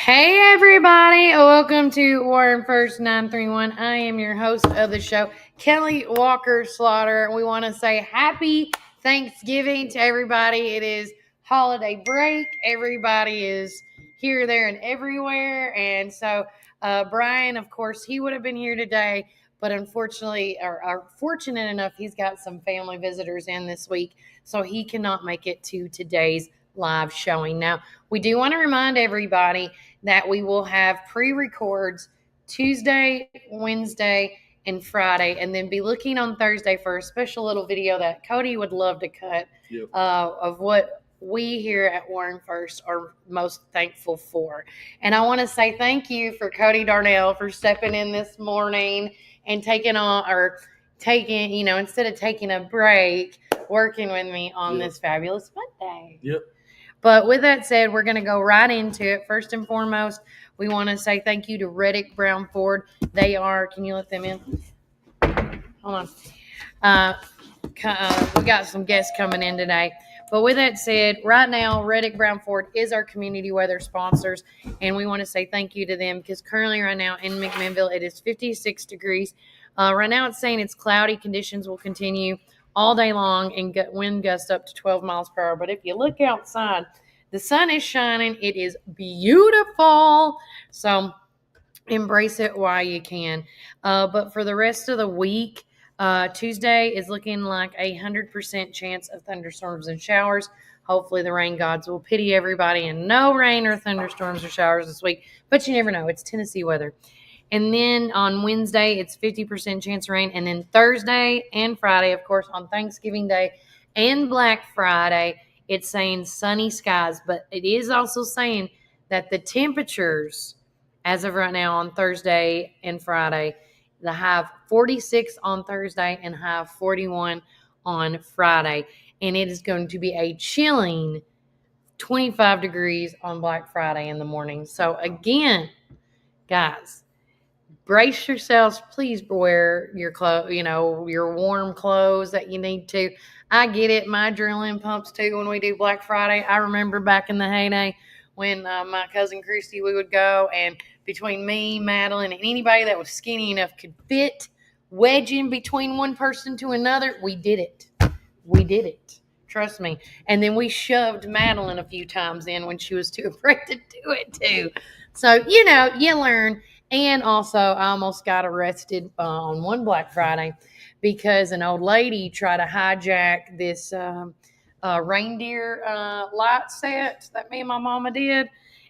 Hey everybody, welcome to Warren First 931. I am your host of the show, Kelly Walker Slaughter. We want to say happy Thanksgiving to everybody. It is holiday break. Everybody is here, there, and everywhere. And so Brian, of course, he would have been here today, but unfortunately, or fortunate enough, he's got some family visitors in this week, so he cannot make it to today's live showing. Now, we do want to remind everybody that we will have pre-records Tuesday, Wednesday, and Friday, and then be looking on Thursday for a special little video that Cody would love to cut of what we here at Warren First are most thankful for. And I want to say thank you for Cody Darnell for stepping in this morning and taking, instead of taking a break, working with me on this fabulous Monday. Yep. But with that said, we're going to go right into it. First and foremost, we want to say thank you to Reddick Brown Ford. They are, can you let them in? Hold on. We got some guests coming in today. But with that said, right now, Reddick Brown Ford is our community weather sponsors. And we want to say thank you to them because currently right now in McMinnville, it is 56 degrees. Right now it's saying it's cloudy. Conditions will continue all day long and get wind gusts up to 12 miles per hour. But if you look outside, the sun is shining. It is beautiful. So embrace it while you can. But for the rest of the week, Tuesday is looking like 100% chance of thunderstorms and showers. Hopefully the rain gods will pity everybody and no rain or thunderstorms or showers this week. But you never know. It's Tennessee weather. And then on Wednesday, it's 50% chance of rain. And then Thursday and Friday, of course, on Thanksgiving Day and Black Friday, it's saying sunny skies. But it is also saying that the temperatures, as of right now on Thursday and Friday, the high of 46 on Thursday and high of 41 on Friday. And it is going to be a chilling 25 degrees on Black Friday in the morning. So again, guys, brace yourselves. Please wear your clothes, your warm clothes that you need to. I get it. My adrenaline pumps too when we do Black Friday. I remember back in the heyday when my cousin Christy, we would go, and between me, Madeline, and anybody that was skinny enough could fit wedging between one person to another, we did it. We did it. Trust me. And then we shoved Madeline a few times in when she was too afraid to do it too. So, you learn. And also, I almost got arrested on one Black Friday because an old lady tried to hijack this reindeer light set that me and my mama did.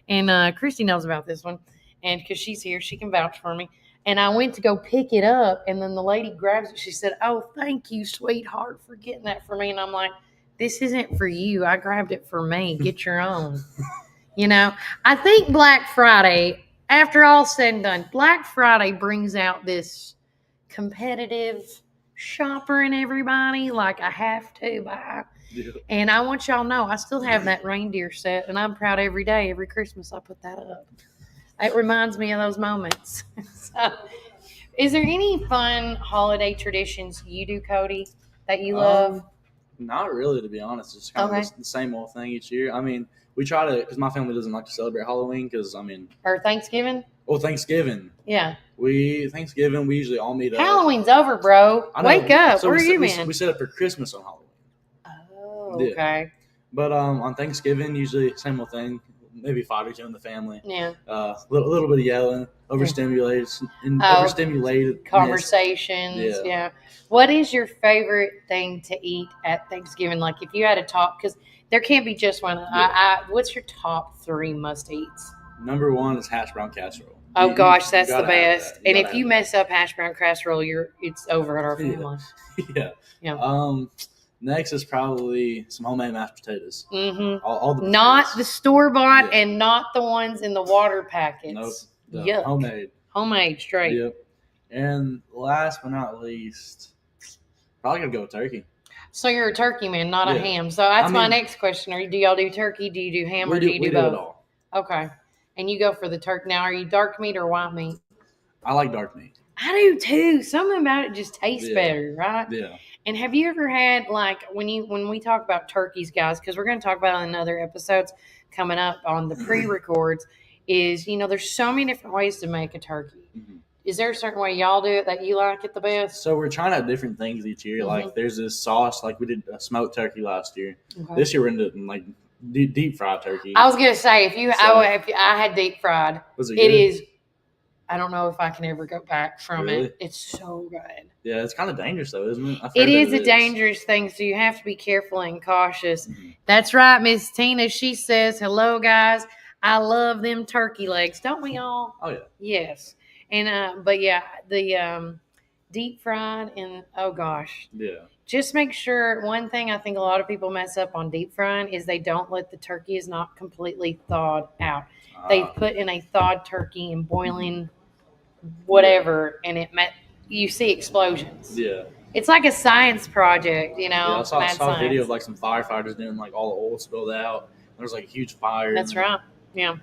And Christy knows about this one. And because she's here, she can vouch for me. And I went to go pick it up, and then the lady grabs it. She said, "Oh, thank you, sweetheart, for getting that for me." And I'm like, this isn't for you. I grabbed it for me. Get your own. I think Black Friday, after all said and done, Black Friday brings out this competitive shopper in everybody, like I have to buy. Yeah. And I want y'all to know, I still have that reindeer set, and I'm proud every day, every Christmas I put that up. It reminds me of those moments. So, is there any fun holiday traditions you do, Cody, that you love? Not really, to be honest. It's kind of the same old thing each year. I mean, we try to, because my family doesn't like to celebrate Halloween, or Thanksgiving? Oh, Thanksgiving. Yeah. Thanksgiving, we usually all meet up. Halloween's over, bro. Wake up. So where are you, man? We set up for Christmas on Halloween. Oh, okay. Yeah. But on Thanksgiving, usually same old thing. Maybe fight each other in the family. Yeah. Little bit of yelling, overstimulated conversations. Yeah. What is your favorite thing to eat at Thanksgiving? Like if you had a top, because there can't be just one. Yeah. What's your top 3 must eats? Number 1 is hash brown casserole. Oh gosh, that's the gotta have best. that. You And gotta if you have mess up hash brown casserole, it's over at our Yeah. family. Yeah. Yeah. Next is probably some homemade mashed potatoes. Mm-hmm. All the Not the potatoes. store bought Yeah. and not the ones in the water packets. Nope. The Yuck. homemade. Homemade straight. Yep. And last but not least, probably gonna go with turkey. So you're a turkey man, not a Yeah. ham. So that's my mean- next question. Do y'all do turkey? Do you do ham, or do you we do do both? it all. Okay. And you go for the turkey. Now, are you dark meat or white meat? I like dark meat. I do too. Something about it just tastes Yeah. better, right? Yeah. And have you ever had, like, when we talk about turkeys, guys, because we're going to talk about it in other episodes coming up on the pre-records, is, there's so many different ways to make a turkey. Mhm. Is there a certain way y'all do it that you like it the best? So we're trying out different things each year. Mhm. Like there's this sauce. Like we did a smoked turkey last year. Okay. This year we're into like deep fried turkey. I was going to say, if I had deep fried, Was it it good? is. I don't know if I can ever go back from Really? it. It's so good. Yeah, it's kind of dangerous though, isn't it? I've heard It that is a dangerous thing, so you have to be careful and cautious. Mhm. That's right, Miss Tina. She says, "Hello, guys. I love them turkey legs, don't we all?" Oh yeah. Yes. And but yeah, the deep fried and oh gosh, Yeah. just make sure. One thing I think a lot of people mess up on deep frying is they don't let the turkey is not completely thawed out. They put in a thawed turkey and boiling whatever, and you see explosions. Yeah. It's like a science project, Yeah, I saw mad a video science. of like some firefighters doing like all the oil spilled out. There's like a huge fire. That's right. Yeah.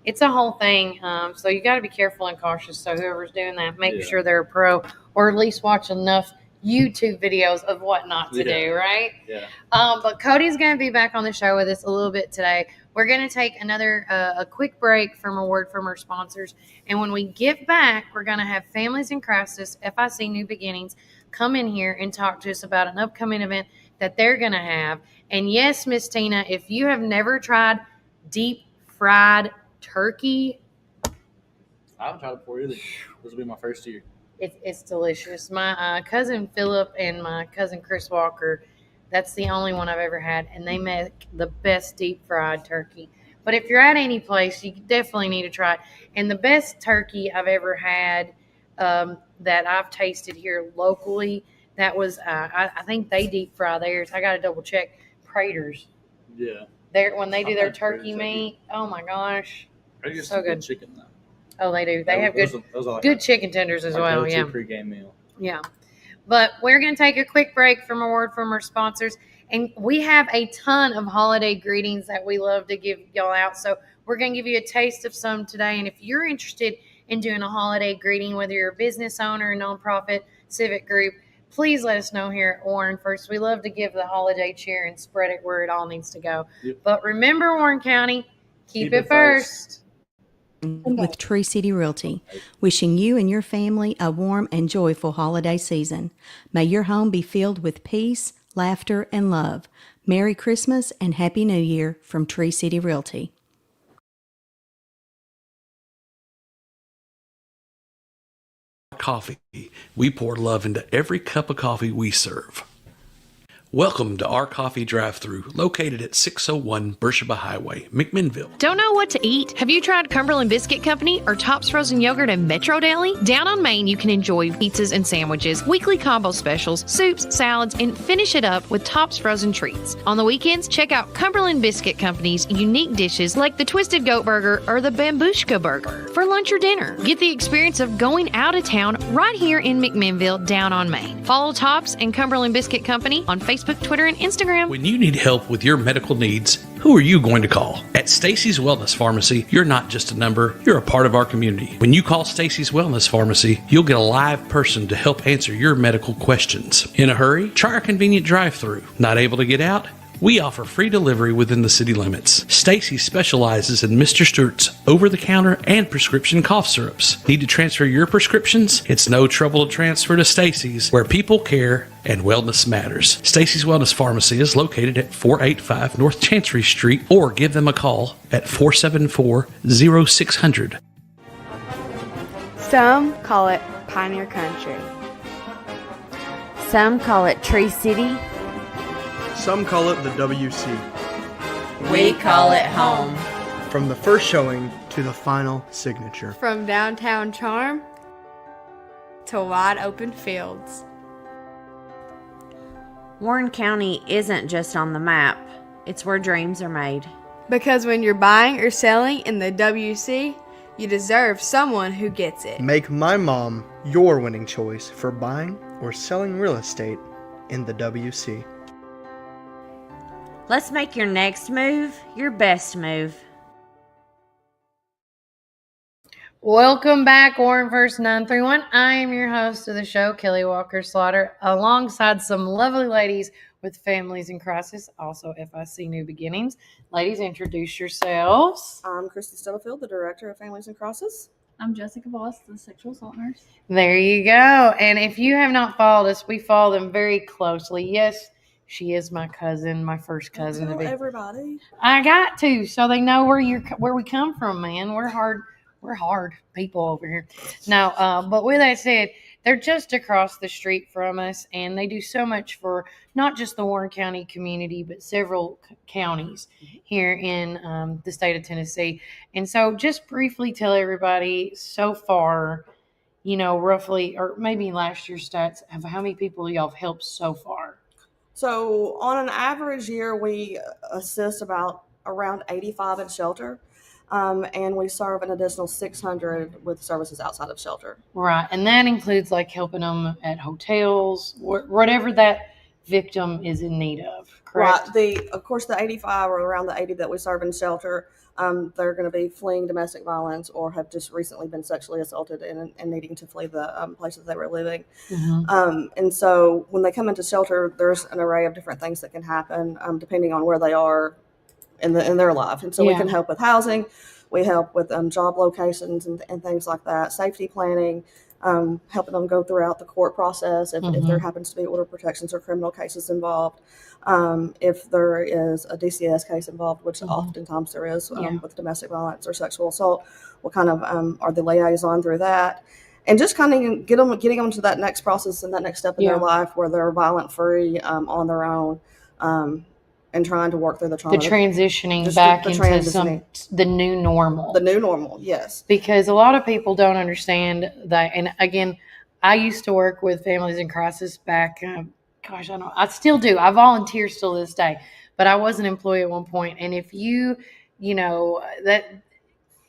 It's a whole thing. So you got to be careful and cautious. So whoever's doing that, make Yeah. sure they're a pro, or at least watch enough YouTube videos of what not to Yeah. do, right? Yeah. But Cody's going to be back on the show with us a little bit today. We're going to take a quick break from a word from our sponsors. And when we get back, we're going to have Families in Crisis, FIC New Beginnings, come in here and talk to us about an upcoming event that they're going to have. And yes, Miss Tina, if you have never tried deep fried turkey, I haven't tried it before either. This will be my first year. it's delicious. My cousin Philip and my cousin Chris Walker, that's the only one I've ever had, and they make the best deep fried turkey. But if you're at any place, you definitely need to try it. And the best turkey I've ever had that I've tasted here locally, that was I think they deep fry theirs. I got to double check. Prater's. Yeah. When they do I've their had turkey Prater's meat, oh my gosh. Prater's So some good. chicken though. Oh, they do. They have Those are like good chicken tenders as my well. go-to Yeah. Pre-game meal. Yeah. But we're going to take a quick break from a word from our sponsors. And we have a ton of holiday greetings that we love to give y'all out. So we're going to give you a taste of some today. And if you're interested in doing a holiday greeting, whether you're a business owner, a nonprofit, civic group, please let us know here at Warren First. We love to give the holiday cheer and spread it where it all needs to go. Yep. But remember, Warren County, keep it first. With Tree City Realty, wishing you and your family a warm and joyful holiday season. May your home be filled with peace, laughter, and love. Merry Christmas and Happy New Year from Tree City Realty. Coffee. We pour love into every cup of coffee we serve. Welcome to our coffee drive-thru, located at 601 Beersheba Highway, McMinnville. Don't know what to eat? Have you tried Cumberland Biscuit Company or Tops Frozen Yogurt and Metro Deli? Down on Main, you can enjoy pizzas and sandwiches, weekly combo specials, soups, salads, and finish it up with Tops Frozen treats. On the weekends, check out Cumberland Biscuit Company's unique dishes like the Twisted Goat Burger or the Bambushka Burger. For lunch or dinner, get the experience of going out of town right here in McMinnville, down on Main. Follow Tops and Cumberland Biscuit Company on Facebook, Twitter, and Instagram. When you need help with your medical needs, who are you going to call? At Stacy's Wellness Pharmacy, you're not just a number, you're a part of our community. When you call Stacy's Wellness Pharmacy, you'll get a live person to help answer your medical questions. In a hurry? Try our convenient drive-thru. Not able to get out? We offer free delivery within the city limits. Stacy specializes in Mr. Stewart's over-the-counter and prescription cough syrups. Need to transfer your prescriptions? It's no trouble to transfer to Stacy's, where people care and wellness matters. Stacy's Wellness Pharmacy is located at 485 North Chancery Street, or give them a call at 474-0600. Some call it Pioneer Country. Some call it Tree City. Some call it the WC. We call it home. From the first showing to the final signature. From downtown charm to wide open fields. Warren County isn't just on the map, it's where dreams are made. Because when you're buying or selling in the WC, you deserve someone who gets it. Make my mom your winning choice for buying or selling real estate in the WC. Let's make your next move your best move. Welcome back, Warren First 931. I am your host of the show, Kelly Walker Slaughter, alongside some lovely ladies with Families in Crisis, also FIC New Beginnings. Ladies, introduce yourselves. I'm Christy Stubblefield, the Director of Families in Crisis. I'm Jessica Voss, the sexual assault nurse. There you go. And if you have not followed us, we follow them very closely. Yes, she is my cousin, my first cousin. Tell everybody. I got to, so they know where we come from, man. We're hard people over here. No, but with that said, they're just across the street from us, and they do so much for not just the Warren County community, but several counties here in the state of Tennessee. And so just briefly tell everybody so far, roughly, or maybe last year's stats of how many people y'all have helped so far. So on an average year, we assist around 85 in shelter. And we serve an additional 600 with services outside of shelter. Right. And that includes like helping them at hotels, whatever that victim is in need of, correct? Right. Of course, the 85 or around the 80 that we serve in shelter, they're going to be fleeing domestic violence or have just recently been sexually assaulted and needing to flee the places they were living. Mm-hmm. And so when they come into shelter, there's an array of different things that can happen depending on where they are in their life. And so we can help with housing, we help with job locations and things like that, safety planning, helping them go throughout the court process if there happens to be order protections or criminal cases involved. If there is a DCS case involved, which oftentimes there is with domestic violence or sexual assault, what kind of are the liaison through that? And just kind of getting them to that next process and that next step in their life where they're violent free on their own. And trying to work through the trauma. The transitioning back into the new normal. The new normal, yes. Because a lot of people don't understand that. And again, I used to work with Families in Crisis back, I still do. I volunteer still to this day. But I was an employee at one point. And if that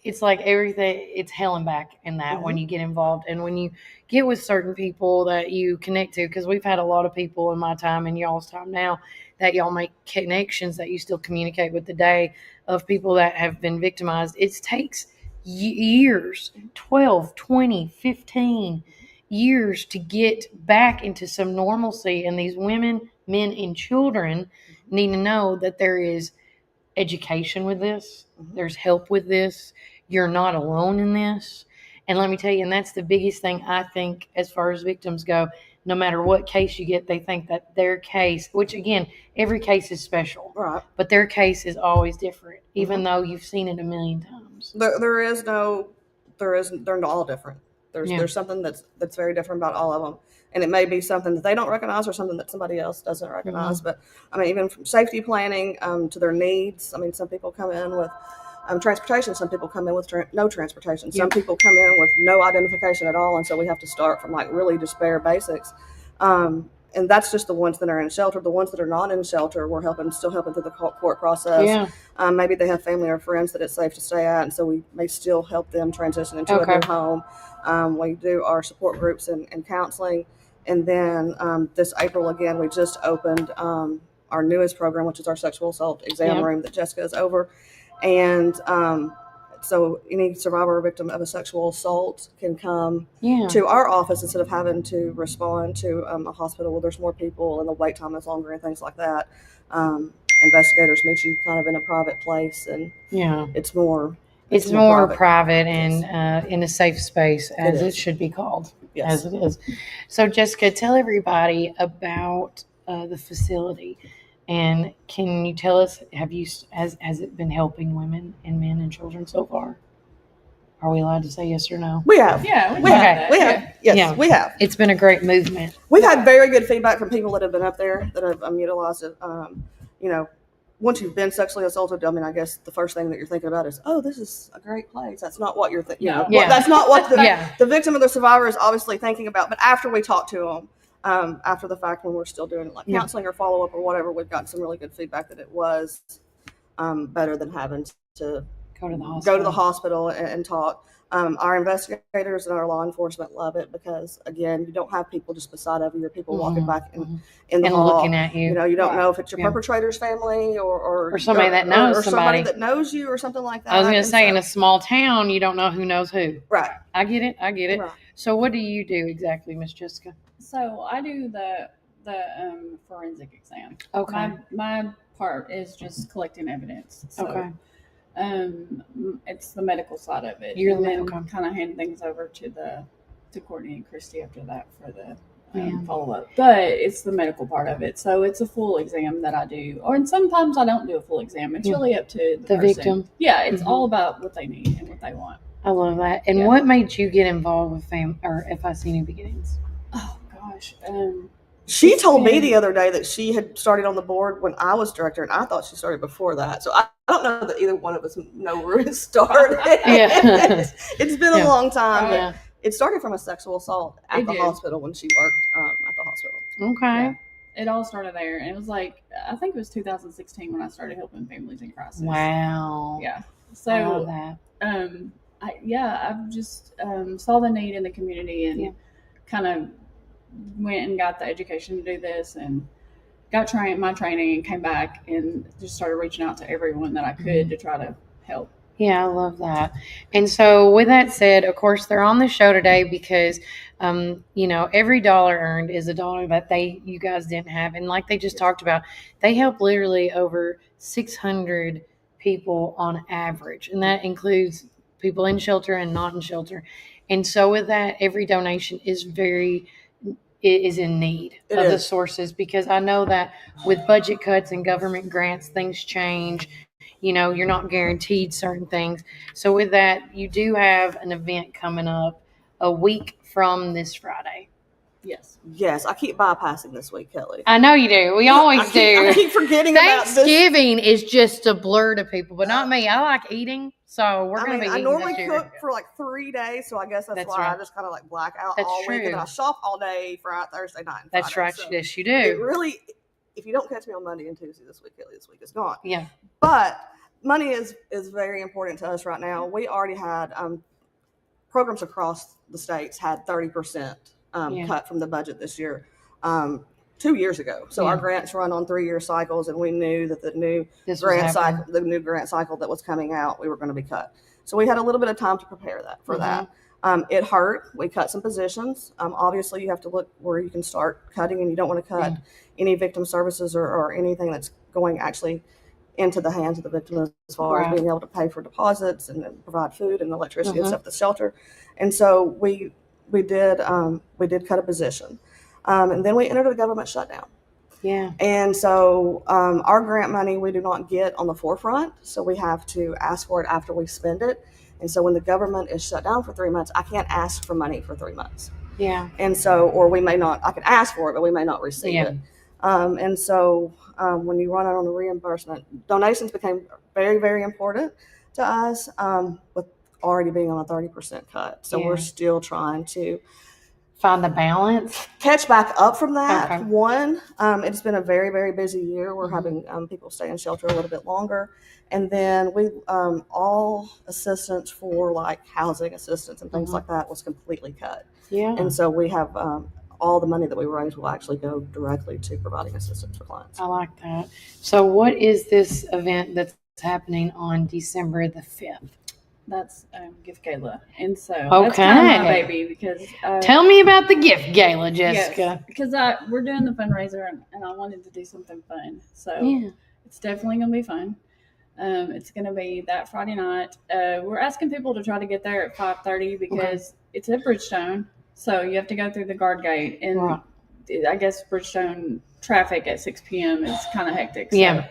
it's like everything, it's hell and back in that when you get involved. And when you get with certain people that you connect to, because we've had a lot of people in my time and y'all's time now that y'all make connections that you still communicate with today of people that have been victimized. It takes years, 12, 20, 15 years to get back into some normalcy. And these women, men, and children need to know that there is education with this. There's help with this. You're not alone in this. And let me tell you, and that's the biggest thing I think as far as victims go, no matter what case you get, they think that their case, which again, every case is special, right? But their case is always different, even though you've seen it a million times. They're all different. There's something that's very different about all of them. And it may be something that they don't recognize or something that somebody else doesn't recognize. But I mean, even from safety planning to their needs. I mean, some people come in with transportation. Some people come in with no transportation. Some people come in with no identification at all. And so we have to start from like really just bare basics. And that's just the ones that are in shelter. The ones that are not in shelter, we're still helping through the court process. Yeah. Maybe they have family or friends that it's safe to stay at. And so we may still help them transition into a new home. We do our support groups and counseling. And then this April, again, we just opened our newest program, which is our sexual assault exam room that Jessica is over. And so any survivor or victim of a sexual assault can come to our office instead of having to respond to a hospital where there's more people and the wait time is longer and things like that. Investigators meet you kind of in a private place, and it's more private and in a safe space, as it should be called, as it is. So Jessica, tell everybody about the facility. And can you tell us, has it been helping women and men and children so far? Are we allowed to say yes or no? We have. Yeah, we have. Yes, we have. It's been a great movement. We've had very good feedback from people that have been up there that have utilized it. once you've been sexually assaulted, I mean, I guess the first thing that you're thinking about is, oh, this is a great place. That's not what you're thinking. Yeah. That's not what Yeah. the victim or the survivor is obviously thinking about. But after we talk to them, after the fact, when we're still doing like counseling or follow up or whatever, we've gotten some really good feedback that it was better than having to Go to the hospital. go to the hospital and talk. Our investigators and our law enforcement love it because, again, you don't have people just beside of you or people walking back in the and hall. looking at you. You know, you don't know if it's your perpetrator's family or somebody that knows or somebody that knows you or something like that. I was going to And say, so- in a small town, you don't know who knows who. right. I get it. Right. So what do you do exactly, Miss Jessica? So I do the forensic exam. Okay. My part is just collecting evidence. So, Okay. It's the medical side of it. You're and the then medical. kind of hand things over to Courtney and Christy after that for the Yeah. follow up. But it's the medical part of it, so it's a full exam that I do. And sometimes I don't do a full exam. It's really up to the person. victim. Yeah, it's Mhm. all about what they need and what they want. I love that. And Yeah. what made you get involved with FIC New Beginnings? Oh gosh. She told me the other day that she had started on the board when I was director, and I thought she started before that. So I don't know that either one of us know where it started. Yeah. It's been Yeah. a long time. Yeah. But it started from a sexual assault at It the did. hospital when she worked at the hospital. Okay. Yeah. It all started there, and it was like I think it was 2016 when I started helping families in crisis. Wow. Yeah. I love So that. I've just saw the need in the community and Yeah. kind of went and got the education to do this and got my training and came back and just started reaching out to everyone that I could to try to help. Yeah, I love that. And so, with that said, of course, they're on the show today because, every dollar earned is a dollar that you guys didn't have. And like they just talked about, they help literally over 600 people on average. And that includes people in shelter and not in shelter. And so, with that, every donation is in need It of the is. sources, because I know that with budget cuts and government grants, things change. You're not guaranteed certain things. So with that, you do have an event coming up a week from this Friday. Yes. Yes, I keep bypassing this week, Kelly. I know you do. We always I do. keep forgetting about this. Thanksgiving is just a blur to people, but not me. I like eating, so we're going to be I eating normally this year. cook for like 3 days, so I guess that's why right. I just kind of like black out That's all week, and true. then I shop all day Friday, Thursday night. And That's Friday. right. So Yes, you it do. really, if you don't catch me on Monday and Tuesday this week, Kelly, this week is gone. Yeah. But money is very important to us right now. We already had programs across the states had 30% cut from the budget this year, 2 years ago. So our grants run on 3-year cycles, and we knew that the new grant cycle that was coming out, we were going to be cut. So we had a little bit of time to prepare for that. It hurt. We cut some positions. Obviously, you have to look where you can start cutting, and you don't want to cut any victim services or anything that's going actually into the hands of the victim as far as being able to pay for deposits and then provide food and electricity and stuff to the shelter. And so we did cut a position. And then we entered a government shutdown. Yeah. And so our grant money we do not get on the forefront, so we have to ask for it after we spend it. And so when the government is shut down for 3 months, I can't ask for money for 3 months. Yeah. And so, or we may not, I can ask for it, but we may not receive it. And so when you run out on the reimbursement, donations became very, very important to us with already being on a 30% cut. So we're still trying to find the balance, catch back up from that. Okay. One, it's been a very, very busy year. We're having people stay in shelter a little bit longer. And then we all assistance for like housing assistance and things like that was completely cut. Yeah. And so we have all the money that we raise will actually go directly to providing assistance for clients. I like that. So what is this event that's happening on December the 5th? That's gift gala, and so that's kind of my baby because tell me about the gift gala, Jessica. Yes, because we're doing the fundraiser and I wanted to do something fun, so it's definitely gonna be fun. It's gonna be that Friday night. We're asking people to try to get there at 5:30 because it's at Bridgestone, so you have to go through the guard gate, and I guess Bridgestone traffic at 6 p.m. is kind of hectic. So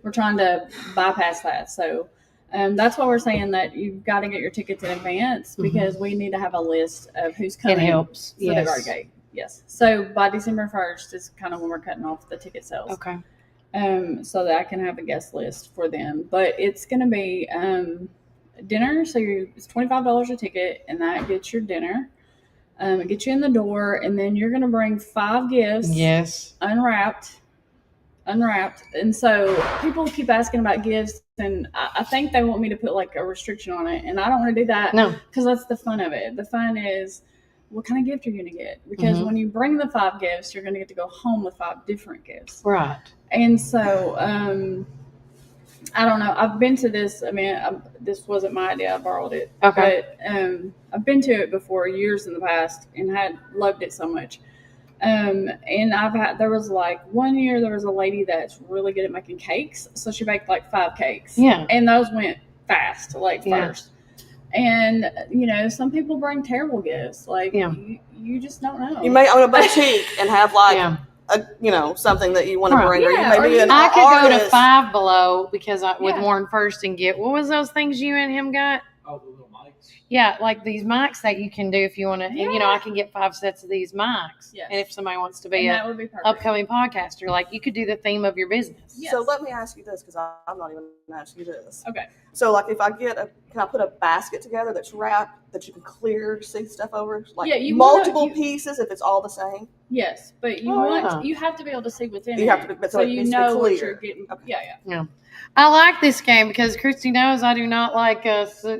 we're trying to bypass that. So. That's why we're saying that you've got to get your tickets in advance because we need to have a list of who's coming. It helps. For the guard gate. Yes. So by December 1st is kind of when we're cutting off the ticket sales. Okay. so that I can have a guest list for them. But it's going to be dinner. So it's $25 a ticket, and that gets your dinner. It gets you in the door, and then you're going to bring 5 gifts. Yes. Unwrapped. And so people keep asking about gifts, and I think they want me to put like a restriction on it, and I don't want to do that. No. Because that's the fun of it. The fun is, what kind of gift are you going to get? Because when you bring the 5 gifts, you're going to get to go home with 5 different gifts. Right. And so, I don't know. I've been to this. I mean, this wasn't my idea. I borrowed it. Okay. But I've been to it before, years in the past, and had loved it so much. And there was like one year there was a lady that's really good at making cakes. So she baked like 5 cakes. Yeah. And those went fast, like Yeah. first. And, some people bring terrible gifts. Like, you just don't know. You may own a boutique and have like something that you want to bring. Or you may be an I could artist. go to Five Below because with Yeah. Warren First and get, what was those things you and him got? Oh, the little mics. Yeah, like these mics that you can do if you want to. And, I can get 5 sets of these mics. Yes. And if somebody wants to be And a that would be perfect. upcoming podcaster, like you could do the theme of your business. Yes. So let me ask you this, because I'm not even going to ask you this. Okay. So like if I can I put a basket together that's wrapped that you can clear see stuff over? Like multiple pieces if it's all the same? Yes, but you have to be able to see within You it. have to be, so it you needs to be know what clear. you're getting. Okay. Yeah. I like this game because Christy knows I do not like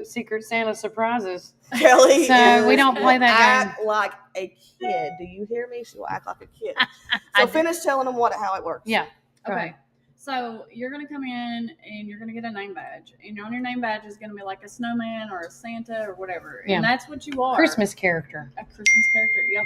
Secret Santa surprises. Kelly, So we don't play that act like a kid. Do you hear me? She will act like a kid. So finish telling them how it works. Yeah. Go Okay. ahead. So you're going to come in and you're going to get a name badge. And on your name badge is going to be like a snowman or a Santa or whatever. Yeah. And that's what you are. Christmas character. A Christmas character, yep.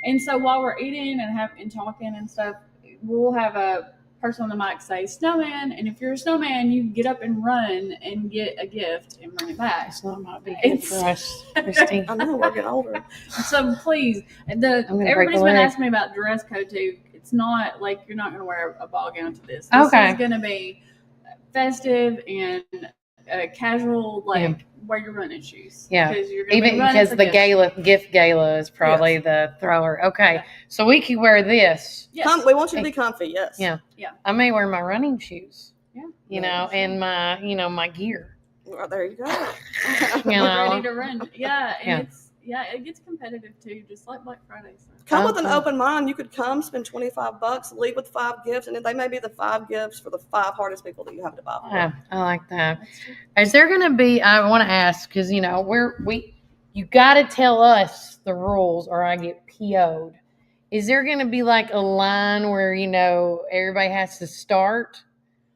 And so while we're eating and talking and stuff, we'll have a person on the mic say snowman. And if you're a snowman, you get up and run and get a gift and bring it back. So that might be good for us, Christy. I know, we're getting older. So please, everybody's been asking me about dress code too. It's not like you're not going to wear a ball gown to this. This is going to be festive and casual, wear your running shoes. Yeah, you're gonna even because the gift gala is probably the thrower. Okay, so we could wear this. Yes. We want you to be comfy. Yes. Yeah. Yeah. I may wear my running shoes. Yeah. And my my gear. Well, there you go. Ready to run. Yeah, and it gets competitive too, just like Black Friday. So. Come with an open mind. You could come, spend $25, leave with 5 gifts, and they may be the 5 gifts for the 5 hardest people that you have to buy for. Yeah, I like that. Is there going to be? I want to ask because you got to tell us the rules, or I get PO'd. Is there going to be like a line where everybody has to start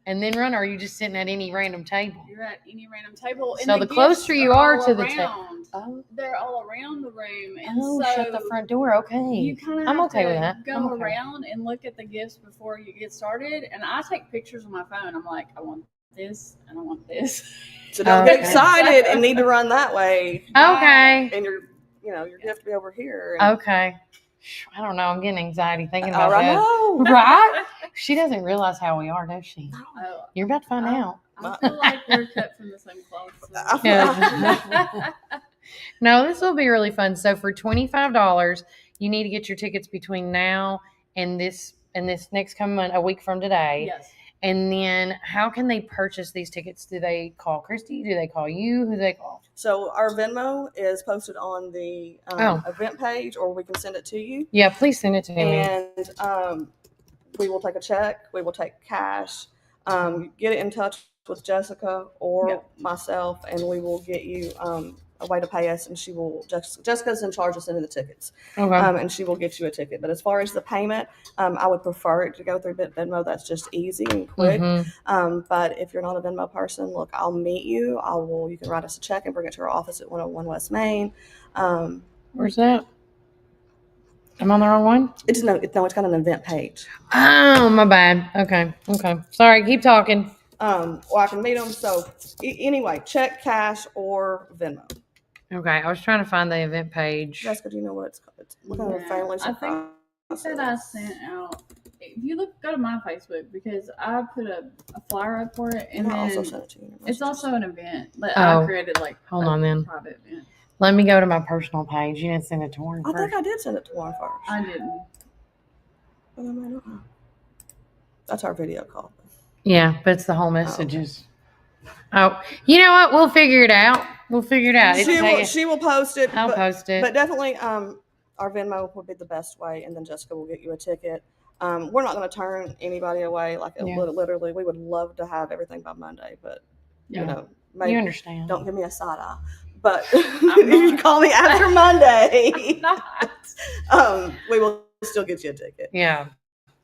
and then run, or are you just sitting at any random table? You're at any random table. And So the closer you are to the table. Oh. They're all around the room. And shut the front door. Okay. You kind of I'm have okay to with that. go around and look at the gifts before you get started. And I take pictures on my phone. I'm like, I want this and I want this. So don't get excited and need to run that way. Okay. And your gift be over here. Okay. I don't know. I'm getting anxiety thinking about I that. know. Right? She doesn't realize how we are, does she? Oh, You're about to find out. I feel like we're cut from the same cloth. So. Yeah. No, this will be really fun. So for $25, you need to get your tickets between now and this next coming month, a week from today. Yes. And then how can they purchase these tickets? Do they call Christy? Do they call you? Who do they call? So our Venmo is posted on the event page, or we can send it to you. Yeah, please send it to me. And we will take a check. We will take cash. Get it in touch with Jessica or myself, and we will get you a way to pay us, and Jessica's in charge of sending the tickets. Okay. And she will get you a ticket. But as far as the payment, I would prefer it to go through Venmo. That's just easy and quick. Mm-hmm. But if you're not a Venmo person, look, I'll meet you. You can write us a check and bring it to our office at 101 West Main. Where's that? I'm on the wrong one? It's got an event page. Oh, my bad. Okay. Sorry, keep talking. Well, I can meet them. So anyway, check, cash, or Venmo. Okay, I was trying to find the event page. Jessica, do you know what it's called? What kind of family I think that I sent out. If you go to my Facebook, because I put a flyer up for it, and I also then sent it to you. it's also an event that I created, hold on then. Private event. Let me go to my personal page. You didn't send it to Warren I first. think I did send it to Warren first. I didn't. But I might not have. That's our video call. Yeah, but it's the whole messages. Oh, you know what? We'll figure it out. She will post it. I'll post it. But definitely, our Venmo would be the best way, and then Jessica will get you a ticket. We're not going to turn anybody away. Like literally, we would love to have everything by Monday, but you know, maybe you understand. Don't give me a side eye. But if you call me after Monday, we will still get you a ticket. Yeah,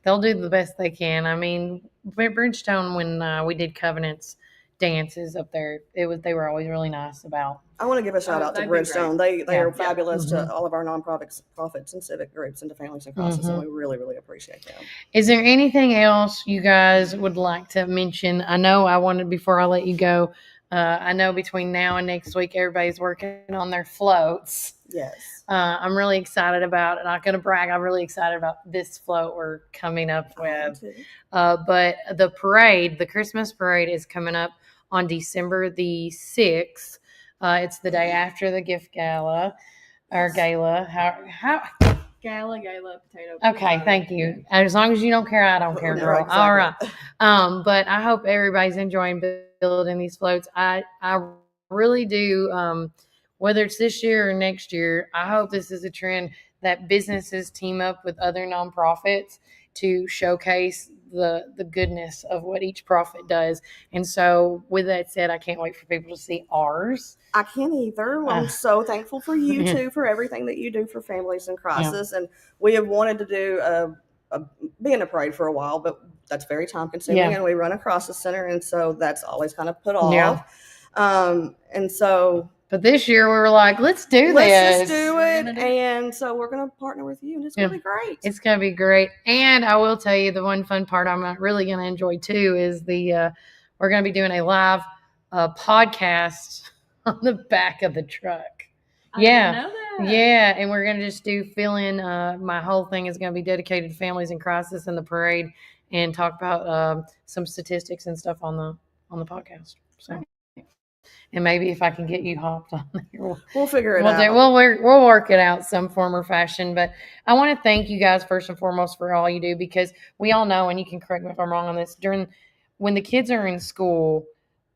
they'll do the best they can. I mean, Bridgestone, when we did Covenants dances up there, they were always really nice about. I want to give a shout out to Bridgestone. They are fabulous to all of our nonprofits and civic groups and to Families and Crosses, and we really, really appreciate them. Is there anything else you guys would like to mention? I know I wanted, before I let you go, I know between now and next week, everybody's working on their floats. Yes. I'm really excited about it. I'm not going to brag. I'm really excited about this float we're coming up with. But the parade, the Christmas parade, is coming up on December the 6th. It's the day after the gift gala or gala. How? Gala, potato. Okay, thank you. As long as you don't care, I don't care, girl. Exactly. All right. But I hope everybody's enjoying building these floats. I really do. Whether it's this year or next year, I hope this is a trend that businesses team up with other nonprofits to showcase the goodness of what each profit does. And so with that said, I can't wait for people to see ours. I can't either. I'm so thankful for you too, for everything that you do for Families in Crisis. And we have wanted to do be in a parade for a while, but that's very time consuming, and we run a crisis center, and so that's always kind of put off. And so, but this year we were like, let's do Let's just do it. And so we're going to partner with you, and it's going to be great. It's going to be great. And I will tell you, the one fun part I'm really going to enjoy too is we're going to be doing a live podcast on the back of the truck. I didn't know that. Yeah. And we're going to just fill in. My whole thing is going to be dedicated to Families in Crisis and the parade, and talk about some statistics and stuff on the podcast. So. And maybe if I can get you hopped on there, we'll figure it out. We'll work it out some form or fashion. But I want to thank you guys first and foremost for all you do, because we all know, and you can correct me if I'm wrong on this, when the kids are in school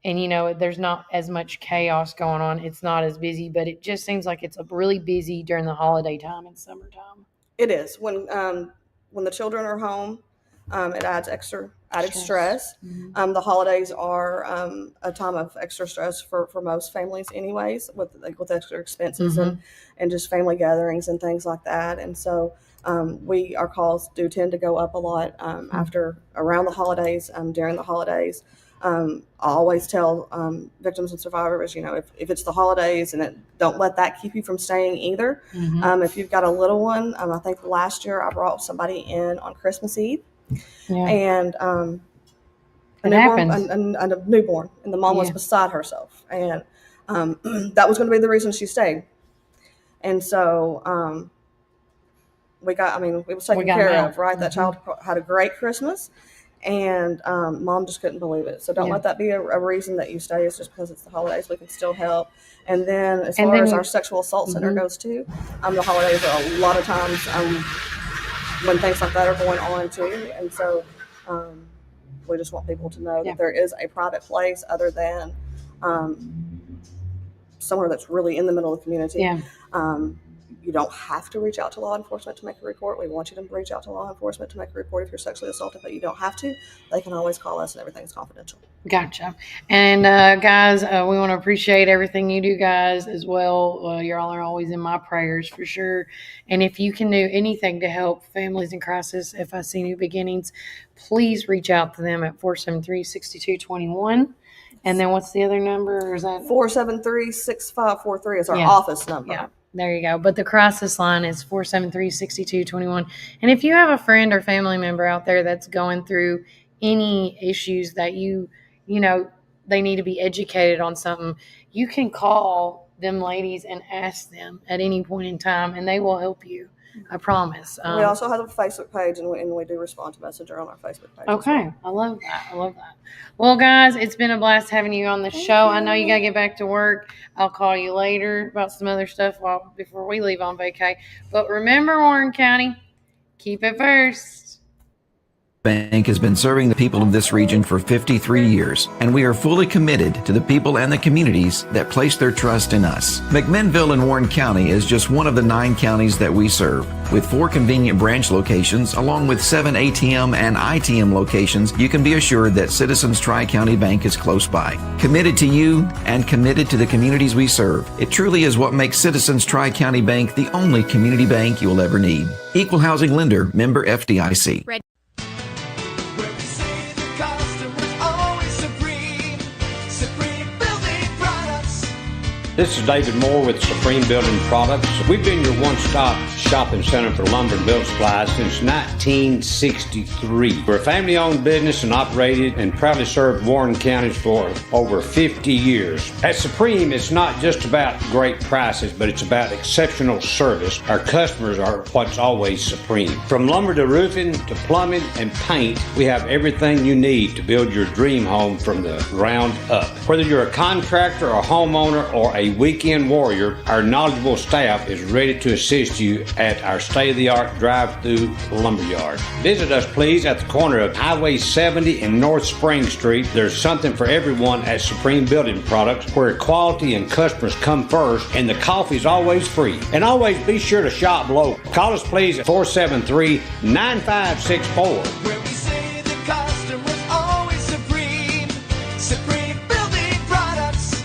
and, there's not as much chaos going on, it's not as busy, but it just seems like it's really busy during the holiday time and summertime. It is. When the children are home, it adds added stress. Mm-hmm. The holidays are a time of extra stress for most families anyways, with extra expenses and just family gatherings and things like that. And so our calls do tend to go up a lot around the holidays, during the holidays. I always tell victims and survivors, if it's the holidays, and don't let that keep you from staying either. If you've got a little one, I think last year I brought somebody in on Christmas Eve. And a newborn, and the mom was beside herself, and that was going to be the reason she stayed. And so it was taken care of, right? That child had a great Christmas, and mom just couldn't believe it. So don't let that be a reason that you stay. It's just because it's the holidays. We can still help. And then as far as our sexual assault center goes too, the holidays are a lot of times when things like that are going on too. And so we just want people to know that there is a private place other than somewhere that's really in the middle of the community. You don't have to reach out to law enforcement to make a report. We want you to reach out to law enforcement to make a report if you're sexually assaulted, but you don't have to. They can always call us, and everything's confidential. Gotcha. And guys, we want to appreciate everything you do, guys, as well. You all are always in my prayers for sure. And if you can do anything to help Families in Crisis, FIC New Beginnings, please reach out to them at 473-6221. And then what's the other number? Or is that 473-6543 is our office number. Yeah. There you go. But the crisis line is 473-6221. And if you have a friend or family member out there that's going through any issues that they need to be educated on something, you can call them ladies and ask them at any point in time, and they will help you. I promise. We also have a Facebook page, and we do respond to Messenger on our Facebook page. Okay. I love that. Well, guys, it's been a blast having you on the show. I know you got to get back to work. I'll call you later about some other stuff before we leave on vacay. But remember, Warren County, keep it first. Bank has been serving the people of this region for 53 years, and we are fully committed to the people and the communities that place their trust in us. McMinnville in Warren County is just one of the 9 counties that we serve. With 4 convenient branch locations, along with 7 ATM and ITM locations, you can be assured that Citizens Tri-County Bank is close by. Committed to you and committed to the communities we serve. It truly is what makes Citizens Tri-County Bank the only community bank you'll ever need. Equal housing lender, member FDIC. This is David Moore with Supreme Building Products. We've been your one-stop shopping center for lumber and building supplies since 1963. We're a family-owned business and operated and proudly served Warren County for over 50 years. At Supreme, it's not just about great prices, but it's about exceptional service. Our customers are what's always supreme. From lumber to roofing to plumbing and paint, we have everything you need to build your dream home from the ground up. Whether you're a contractor, a homeowner, or a weekend warrior, our knowledgeable staff is ready to assist you at our state-of-the-art drive-through lumberyard. Visit us, please, at the corner of Highway 70 and North Spring Street. There's something for everyone at Supreme Building Products, where quality and customers come first, and the coffee's always free. And always be sure to shop local. Call us, please, at 473-9564. Where we say the customer's always supreme. Supreme Building Products.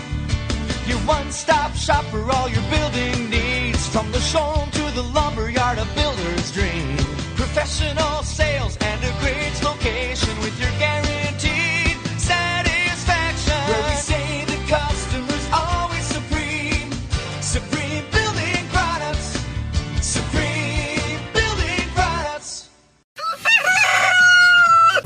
Your one-stop shop for all your building needs. From the showroom to the lumberyard, a builder's dream. Professional sales and a great location with your guaranteed satisfaction. Where we say the customer's always supreme. Supreme Building Products. Supreme Building Products.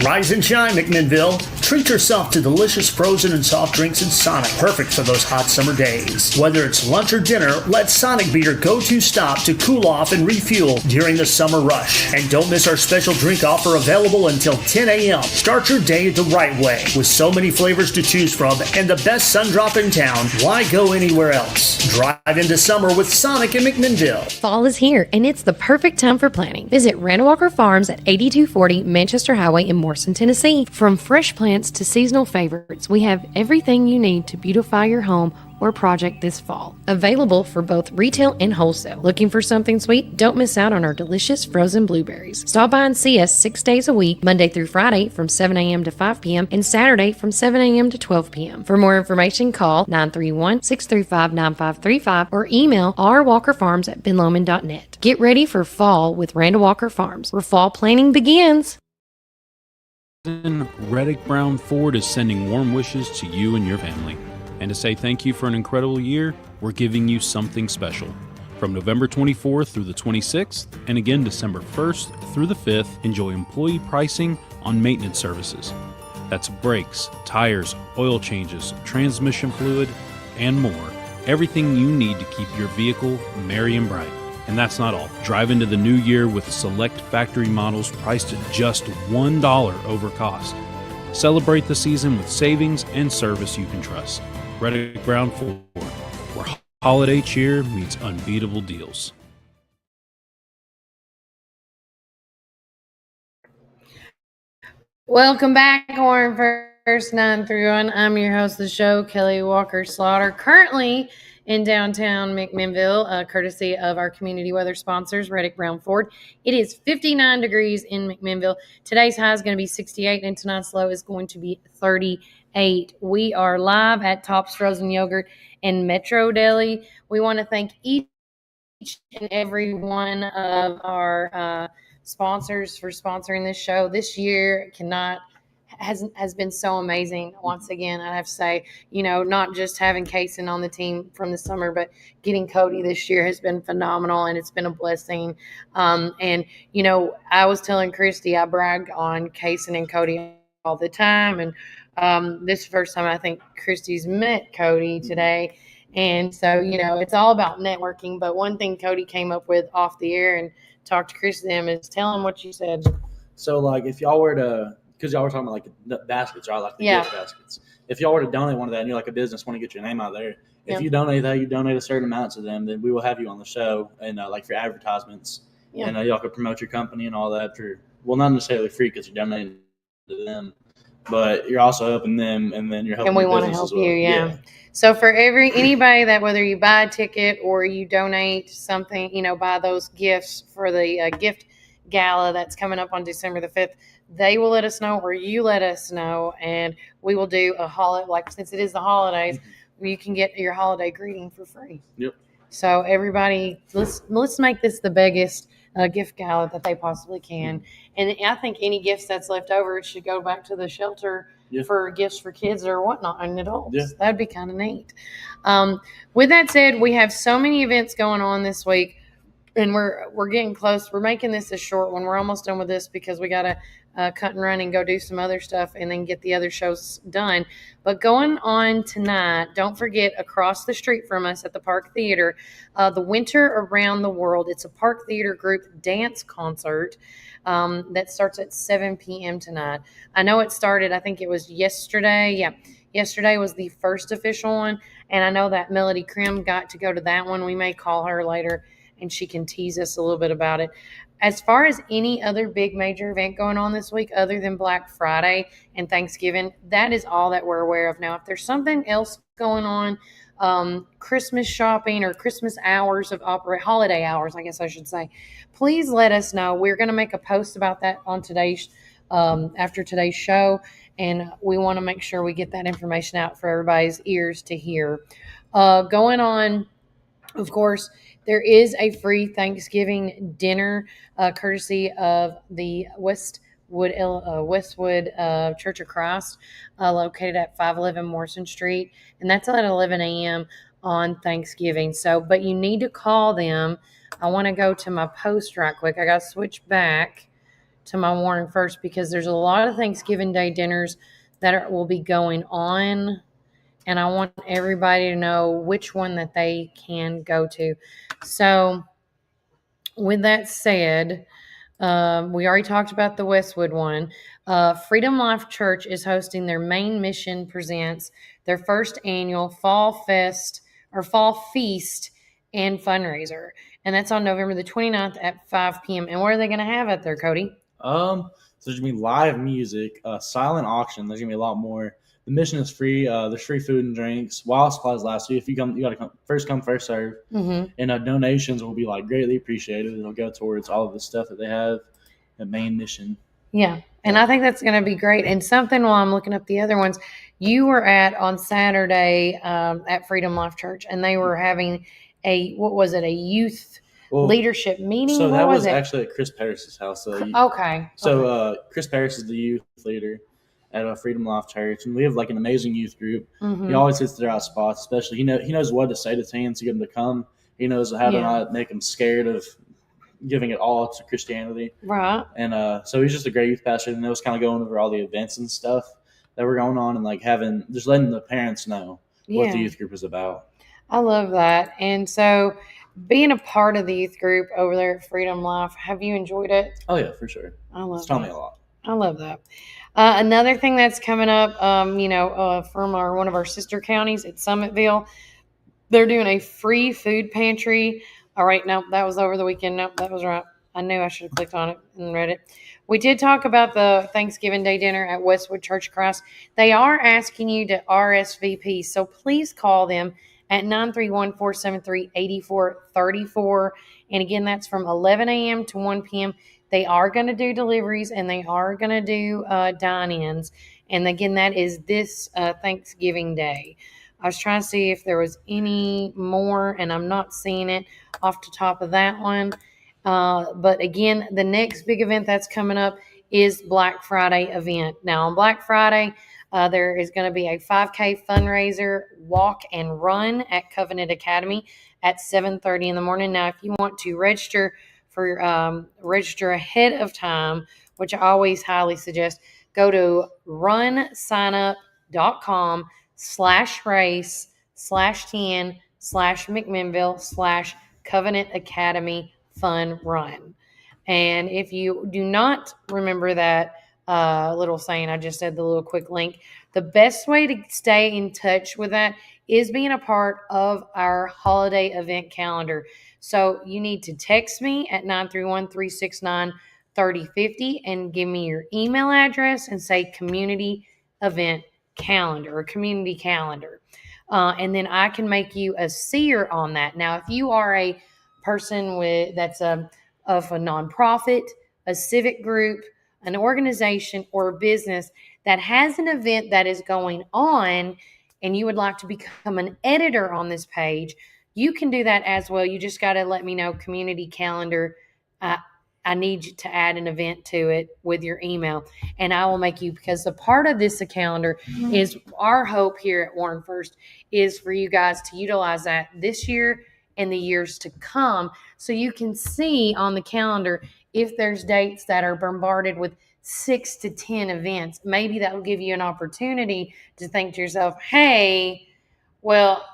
Rise and shine, McMinnville. Treat yourself to delicious frozen and soft drinks in Sonic, perfect for those hot summer days. Whether it's lunch or dinner, let Sonic be your go-to stop to cool off and refuel during the summer rush. And don't miss our special drink offer available until 10 a.m. Start your day the right way. With so many flavors to choose from and the best sun drop in town, why go anywhere else? Drive into summer with Sonic in McMinnville. Fall is here, and it's the perfect time for planting. Visit Randall Walker Farms at 8240 Manchester Highway in Morrison, Tennessee. From fresh plants to seasonal favorites, we have everything you need to beautify your home or project this fall. Available for both retail and wholesale. Looking for something sweet? Don't miss out on our delicious frozen blueberries. Stop by and see us 6 days a week, Monday through Friday from 7 a.m. to 5 p.m. and Saturday from 7 a.m. to 12 p.m. For more information, call 931-635-9535 or email rwalkerfarms@benlomond.net. Get ready for fall with Randall Walker Farms, where fall planning begins. Reddick Brown Ford is sending warm wishes to you and your family. And to say thank you for an incredible year, we're giving you something special. From November 24th through the 26th, and again December 1st through the 5th, enjoy employee pricing on maintenance services. That's brakes, tires, oil changes, transmission fluid, and more. Everything you need to keep your vehicle merry and bright. And that's not all. Drive into the new year with select factory models priced at just $1 over cost. Celebrate the season with savings and service you can trust. Reddick Brown Ford, where holiday cheer meets unbeatable deals. Welcome back, Warren First 9 through 1. I'm your host of the show, Kelly Walker Slaughter, currently in downtown McMinnville, courtesy of our community weather sponsors, Reddick Brown Ford. It is 59 degrees in McMinnville. Today's high is going to be 68, and tonight's low is going to be 38. We are live at Tops Frozen Yogurt and Metro Deli. We want to thank each and every one of our sponsors for sponsoring this show. This year has been so amazing. Once again, I have to say, not just having Kaysen on the team from the summer, but getting Cody this year has been phenomenal, and it's been a blessing. And I was telling Christy, I brag on Kaysen and Cody all the time, and this is the first time I think Christy's met Cody today. And so, it's all about networking. But one thing Cody came up with off the air and talked to Christy them is tell him what you said. So, if y'all were to, because y'all were talking about the baskets, right? Like the gift baskets. If y'all were to donate one of that, and you're like a business, want to get your name out there. If you donate that, you donate a certain amount to them, then we will have you on the show and for advertisements. Yeah. And y'all could promote your company and all that for well, not necessarily free because you're donating to them, but you're also helping them, and then you're helping. And we the want to business help as well. you, yeah. So for anybody that, whether you buy a ticket or you donate something, buy those gifts for the gift gala that's coming up on December the 5th, they will let us know, or you let us know, and we will do a holiday, like since it is the holidays, you can get your holiday greeting for free. Yep. So everybody, let's make this the biggest gift gala that they possibly can. And I think any gifts that's left over should go back to the shelter for gifts for kids or whatnot and adults. Yeah. That'd be kind of neat. With that said, we have so many events going on this week, and we're getting close. We're making this a short one. We're almost done with this because we got to cut and run and go do some other stuff and then get the other shows done. But going on tonight, don't forget, across the street from us at the Park Theater, the Winter Around the World. It's a Park Theater group dance concert that starts at 7 p.m. tonight. I know it started, I think it was yesterday. Yeah, yesterday was the first official one. And I know that Melody Krim got to go to that one. We may call her later and she can tease us a little bit about it. As far as any other big major event going on this week other than Black Friday and Thanksgiving, that is all that we're aware of now. If there's something else going on, Christmas shopping or Christmas hours of holiday hours, I guess I should say, please let us know. We're going to make a post about that on today's after today's show, and we want to make sure we get that information out for everybody's ears to hear. Going on, of course, there is a free Thanksgiving dinner courtesy of the Westwood Church of Christ, located at 511 Morrison Street, and that's at 11 a.m. on Thanksgiving. So, but you need to call them. I want to go to my post right quick. I got to switch back to my warning first because there's a lot of Thanksgiving Day dinners that will be going on, and I want everybody to know which one that they can go to. So with that said, we already talked about the Westwood one. Freedom Life Church is hosting their Main Mission Presents, their first annual Fall Feast and fundraiser. And that's on November the 29th at 5 p.m. And what are they going to have out there, Cody? So there's going to be live music, silent auction. There's going to be a lot more. The mission is free. There's free food and drinks while supplies last. So if you come, you got to come first serve. Mm-hmm. And donations will be greatly appreciated. It'll go towards all of the stuff that they have at Main Mission. Yeah, and I think that's going to be great. And something while I'm looking up the other ones, you were on Saturday at Freedom Life Church, and they were having a youth leadership meeting. So what that was it? Actually at Chris Parris's house. Okay. So Chris Parris is the youth leader at Freedom Life Church, and we have an amazing youth group. Mm-hmm. He always hits the right spots, especially he knows what to say to teens to get them to come. He knows how to not make them scared of giving it all to Christianity. Right. And so he's just a great youth pastor, and that was kind of going over all the events and stuff that were going on, and letting the parents know what the youth group is about. I love that. And so being a part of the youth group over there at Freedom Life, have you enjoyed it? Oh yeah, for sure. It's taught me a lot. I love that. Another thing that's coming up, from one of our sister counties at Summitville, they're doing a free food pantry. All right, no, that was over the weekend. No, that was right. I knew I should have clicked on it and read it. We did talk about the Thanksgiving Day dinner at Westwood Church of Christ. They are asking you to RSVP, so please call them at 931-473-8434. And again, that's from 11 a.m. to 1 p.m. They are going to do deliveries, and they are going to do dine-ins. And again, that is this Thanksgiving Day. I was trying to see if there was any more, and I'm not seeing it off the top of that one. But again, the next big event that's coming up is Black Friday event. Now, on Black Friday, there is going to be a 5K fundraiser walk and run at Covenant Academy at 7:30 in the morning. Now, if you want to register ahead of time, which I always highly suggest, go to runsignup.com/race/10/McMinnville/Covenant Academy Fun Run. And if you do not remember that little saying I just said, the little quick link, the best way to stay in touch with that is being a part of our holiday event calendar. So you need to text me at 931-369 3050 and give me your email address and say community event calendar or community calendar. And then I can make you a seer on that. Now, if you are a person that's of a nonprofit, a civic group, an organization, or a business that has an event that is going on and you would like to become an editor on this page, you can do that as well. You just got to let me know community calendar. I need you to add an event to it with your email, and I will make you, because a part of this calendar is our hope here at Warren First is for you guys to utilize that this year and the years to come, so you can see on the calendar if there's dates that are bombarded with 6 to 10 events. Maybe that will give you an opportunity to think to yourself, hey, well,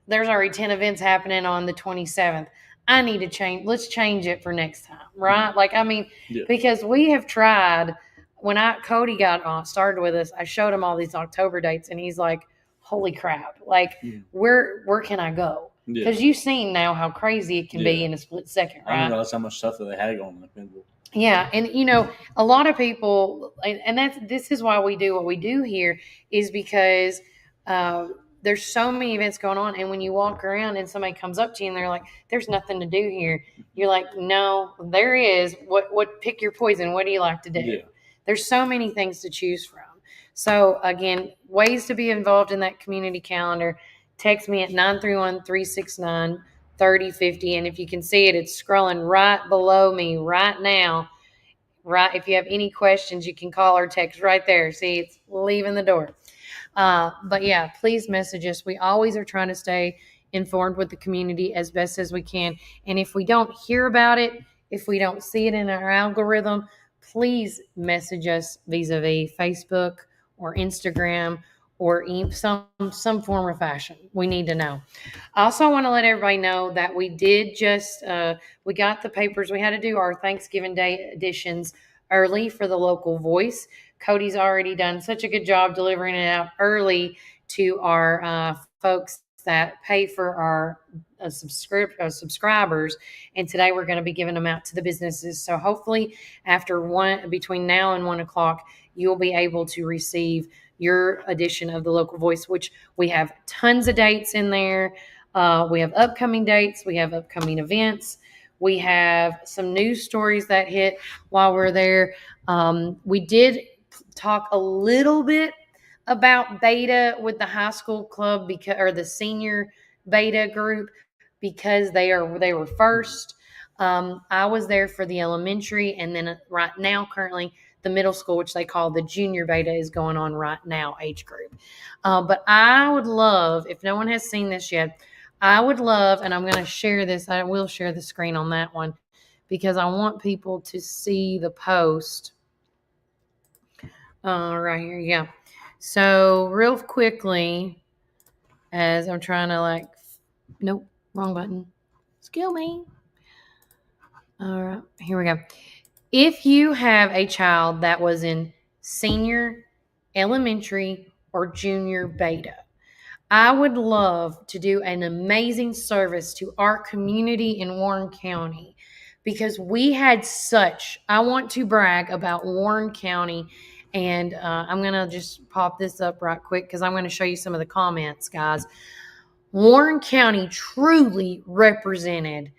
there's already 10 events happening on the 27th. I need to change. Let's change it for next time, right? Like, I mean, because we have tried. When Cody got started with us, I showed him all these October dates, and he's like, "Holy crap! Like, where can I go?" Because you've seen now how crazy it can be in a split second, right? I didn't realize how much stuff that they had going on. Yeah, and a lot of people, and this is why we do what we do here, is because there's so many events going on, and when you walk around and somebody comes up to you and they're like, "There's nothing to do here," you're like, "No, there is. What? Pick your poison. What do you like to do?" Yeah. There's so many things to choose from. So again, ways to be involved in that community calendar. Text me at 931-369-3050, and if you can see it, it's scrolling right below me right now. Right, if you have any questions, you can call or text right there. See, it's leaving the door. But yeah, please message us. We always are trying to stay informed with the community as best as we can. And if we don't hear about it, if we don't see it in our algorithm, please message us vis-a-vis Facebook or Instagram or some form or fashion. We need to know. I also want to let everybody know that we did just, we got the papers. We had to do our Thanksgiving Day editions early for the local voice. Cody's already done such a good job delivering it out early to our folks that pay for our subscribers. And today we're going to be giving them out to the businesses. So hopefully between now and 1 o'clock, you'll be able to receive your edition of the local voice, which we have tons of dates in there. We have upcoming dates. We have upcoming events. We have some news stories that hit while we're there. We did talk a little bit about beta with the high school club or the senior beta group, because they were first. I was there for the elementary, and then right now currently the middle school, which they call the junior beta, is going on right now, age group. But I would love, if no one has seen this yet, I would love, and I'm going to share this. I will share the screen on that one because I want people to see the post. Right here. Yeah. So real quickly, as I'm trying to nope, wrong button. Excuse me. All right, here we go. If you have a child that was in senior, elementary, or junior beta, I would love to do an amazing service to our community in Warren County, because we had I want to brag about Warren County. And I'm going to just pop this up right quick because I'm going to show you some of the comments, guys. Warren County truly represented,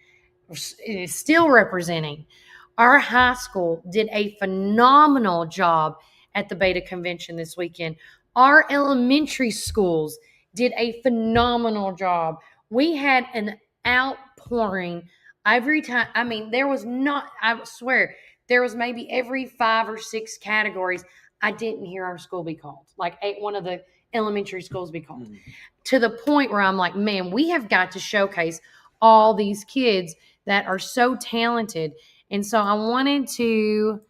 is still representing. Our high school did a phenomenal job at the Beta Convention this weekend. Our elementary schools did a phenomenal job. We had an outpouring every time. I mean, I swear, there was maybe every 5 or 6 categories I didn't hear our school be called, like one of the elementary schools be called, to the point where I'm like, man, we have got to showcase all these kids that are so talented. And so I wanted to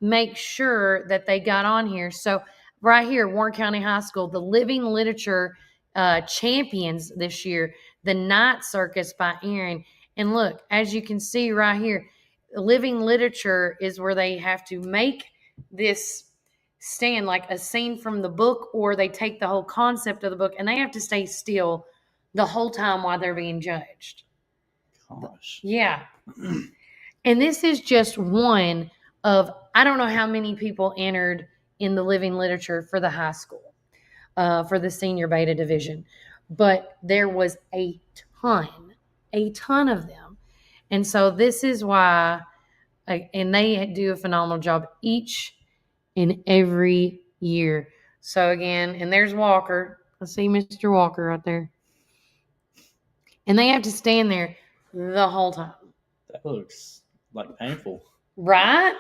make sure that they got on here. So right here, Warren County High School, the Living Literature champions this year, the Night Circus by Aaron. And look, as you can see right here, Living Literature is where they have to make this stand like a scene from the book, or they take the whole concept of the book and they have to stay still the whole time while they're being judged. Gosh. Yeah. And this is just one I don't know how many people entered in the living literature for the high school, for the senior beta division, but there was a ton of them. And so this is why, and they do a phenomenal job each and every year. So again, and there's Walker. I see Mr. Walker right there. And they have to stand there the whole time. That looks like painful. Right.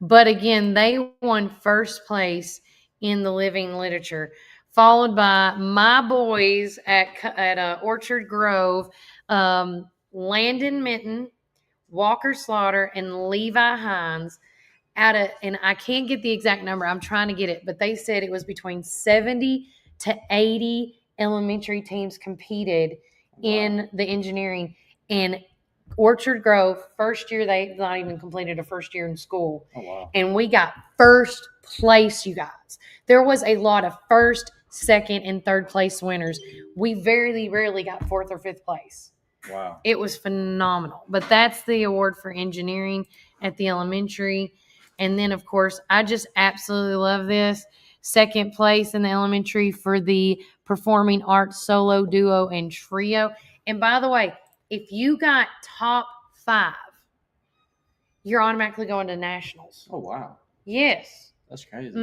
But again, they won first place in the living literature, followed by my boys at Orchard Grove, Landon Minton, Walker Slaughter, and Levi Hines. And I can't get the exact number. I'm trying to get it, but they said it was between 70 to 80 elementary teams competed in the engineering. And Orchard Grove, first year, they've not even completed a first year in school. Oh, wow. And we got first place, you guys. There was a lot of first, second, and third place winners. We very rarely got fourth or fifth place. Wow. It was phenomenal. But that's the award for engineering at the elementary. And then, of course, I just absolutely love this. Second place in the elementary for the performing arts solo, duo, and trio. And by the way, if you got top 5, you're automatically going to nationals. Oh, wow. Yes. That's crazy.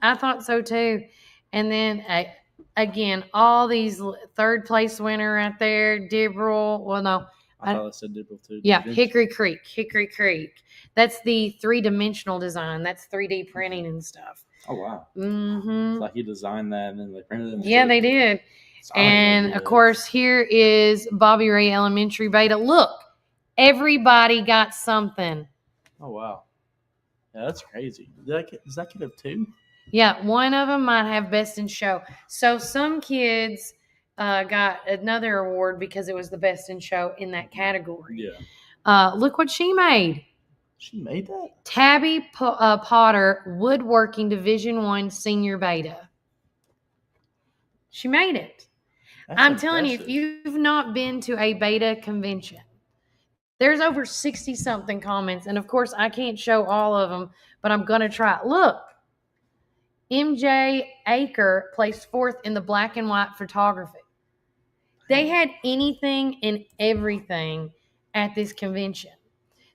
I thought so too. And then, again, all these third place winner right there, Dibble. Well, no. I thought I said Dibble too. Yeah, Hickory Creek. That's the 3-dimensional design. That's 3D printing and stuff. Oh, wow. Mm-hmm. It's like you designed that and then they printed it. Yeah, they did. And, of course, here is Bobby Ray Elementary Beta. Look, everybody got something. Oh, wow. Yeah, that's crazy. Does that kid have 2? Yeah, one of them might have Best in Show. So some kids got another award because it was the Best in Show in that category. Yeah. Look what she made. She made that? Tabby Potter, Woodworking Division I Senior Beta. She made it. I'm telling you, if you've not been to a beta convention, there's over 60-something comments. And, of course, I can't show all of them, but I'm going to try. Look, MJ Aker placed 4th in the black and white photography. They had anything and everything at this convention.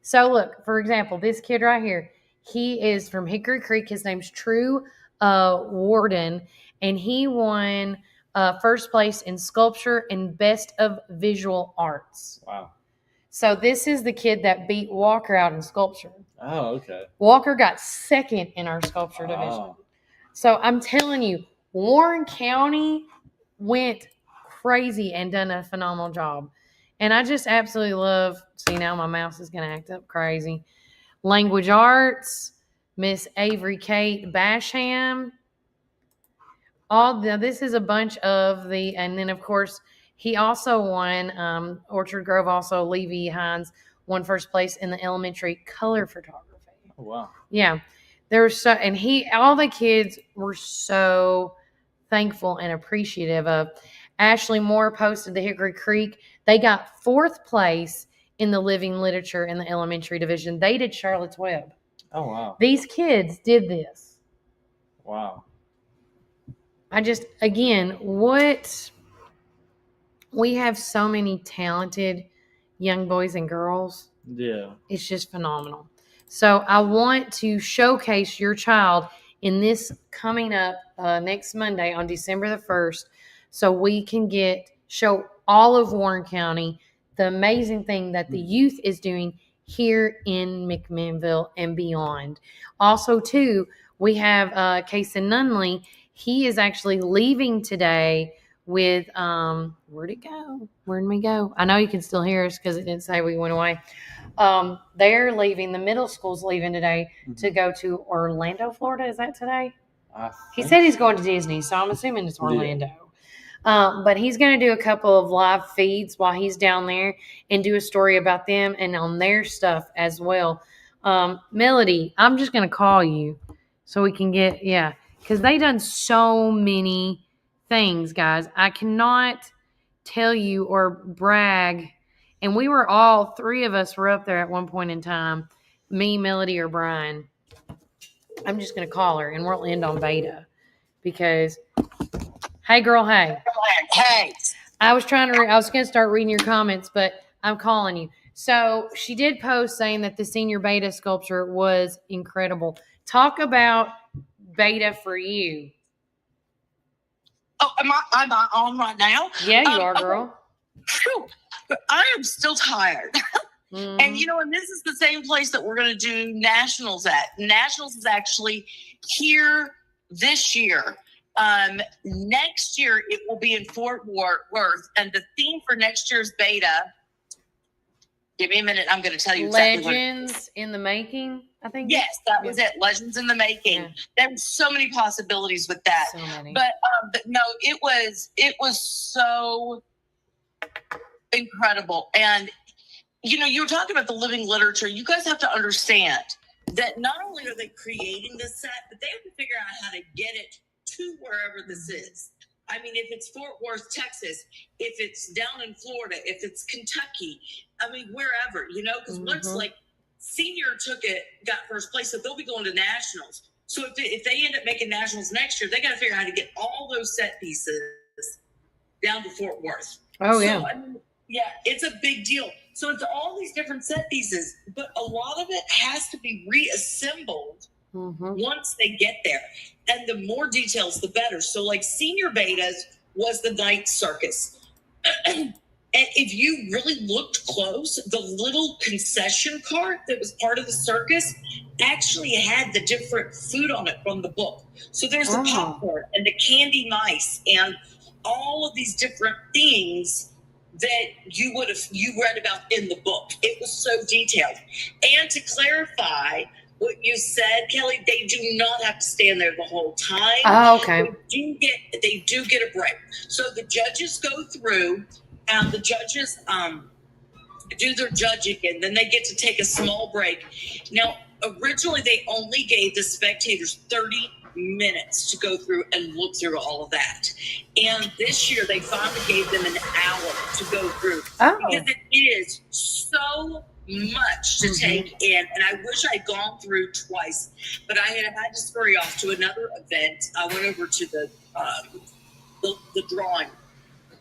So, look, for example, this kid right here, he is from Hickory Creek. His name's True Warden, and he won first place in sculpture and best of visual arts. Wow. So this is the kid that beat Walker out in sculpture. Oh, okay. Walker got 2nd in our sculpture division. So I'm telling you, Warren County went crazy and done a phenomenal job. And I just absolutely love, see now my mouse is going to act up crazy. Language Arts, Miss Avery Kate Basham. This is a bunch of the, and then of course, he also won, Orchard Grove also, Levi Hines won first place in the elementary color photography. Oh, wow. Yeah. There was so, and all the kids were so thankful and appreciative of. Ashley Moore posted the Hickory Creek. They got 4th place in the living literature in the elementary division. They did Charlotte's Web. Oh, wow. These kids did this. Wow. I just, again, we have so many talented young boys and girls. Yeah. It's just phenomenal. So I want to showcase your child in this coming up next Monday on December the 1st, so we can show all of Warren County the amazing thing that the youth is doing here in McMinnville and beyond. Also, too, we have Kason Nunley. He is actually leaving today with, where'd it go? Where'd we go? I know you can still hear us because it didn't say we went away. They're leaving. The middle school's leaving today to go to Orlando, Florida. Is that today? He said he's going to Disney, so I'm assuming it's Orlando. Yeah. But he's going to do a couple of live feeds while he's down there and do a story about them and on their stuff as well. Melody, I'm just going to call you so we can get, because they done so many things, guys. I cannot tell you or brag. And we were all 3 of us were up there at one point in time. me, Melody, or Brian, I'm just going to call her and we'll end on Beta because, hey, girl, hey. Hey. I was going to start reading your comments, but I'm calling you. So she did post saying that the senior Beta sculpture was incredible. Talk about Beta for you. Oh, am I on right now? Yeah, you are, girl. Whew, I am still tired. Mm-hmm. And and this is the same place that we're going to do nationals at. Nationals is actually here this year. Next year it will be in Fort Worth, and the theme for next year's Beta. Give me a minute. I'm going to tell you exactly Legends in the making. I think. Yes, that was it. Legends in the making. Yeah. There were so many possibilities with that. So many. But no, it was so incredible. And you were talking about the living literature. You guys have to understand that not only are they creating this set, but they have to figure out how to get it to wherever this is. I mean, if it's Fort Worth, Texas, if it's down in Florida, if it's Kentucky, I mean, wherever, because once like senior got first place, so they'll be going to nationals. So if they end up making nationals next year, they got to figure out how to get all those set pieces down to Fort Worth. Oh, yeah. So, I mean, yeah, it's a big deal. So it's all these different set pieces, but a lot of it has to be reassembled once they get there. And the more details, the better. So like senior Betas was the night circus. And if you really looked close, the little concession cart that was part of the circus actually had the different food on it from the book. So there's the popcorn and the candy mice and all of these different things that you read about in the book. It was so detailed. And to clarify what you said, Kelly, they do not have to stand there the whole time. Oh, okay. They do get a break. So the judges go through, and the judges do their judging, and then they get to take a small break. Now, originally they only gave the spectators 30 minutes to go through and look through all of that. And this year they finally gave them an hour to go through because it is so much to take in. And I wish I'd gone through twice, but I had to scurry off to another event. I went over to the drawing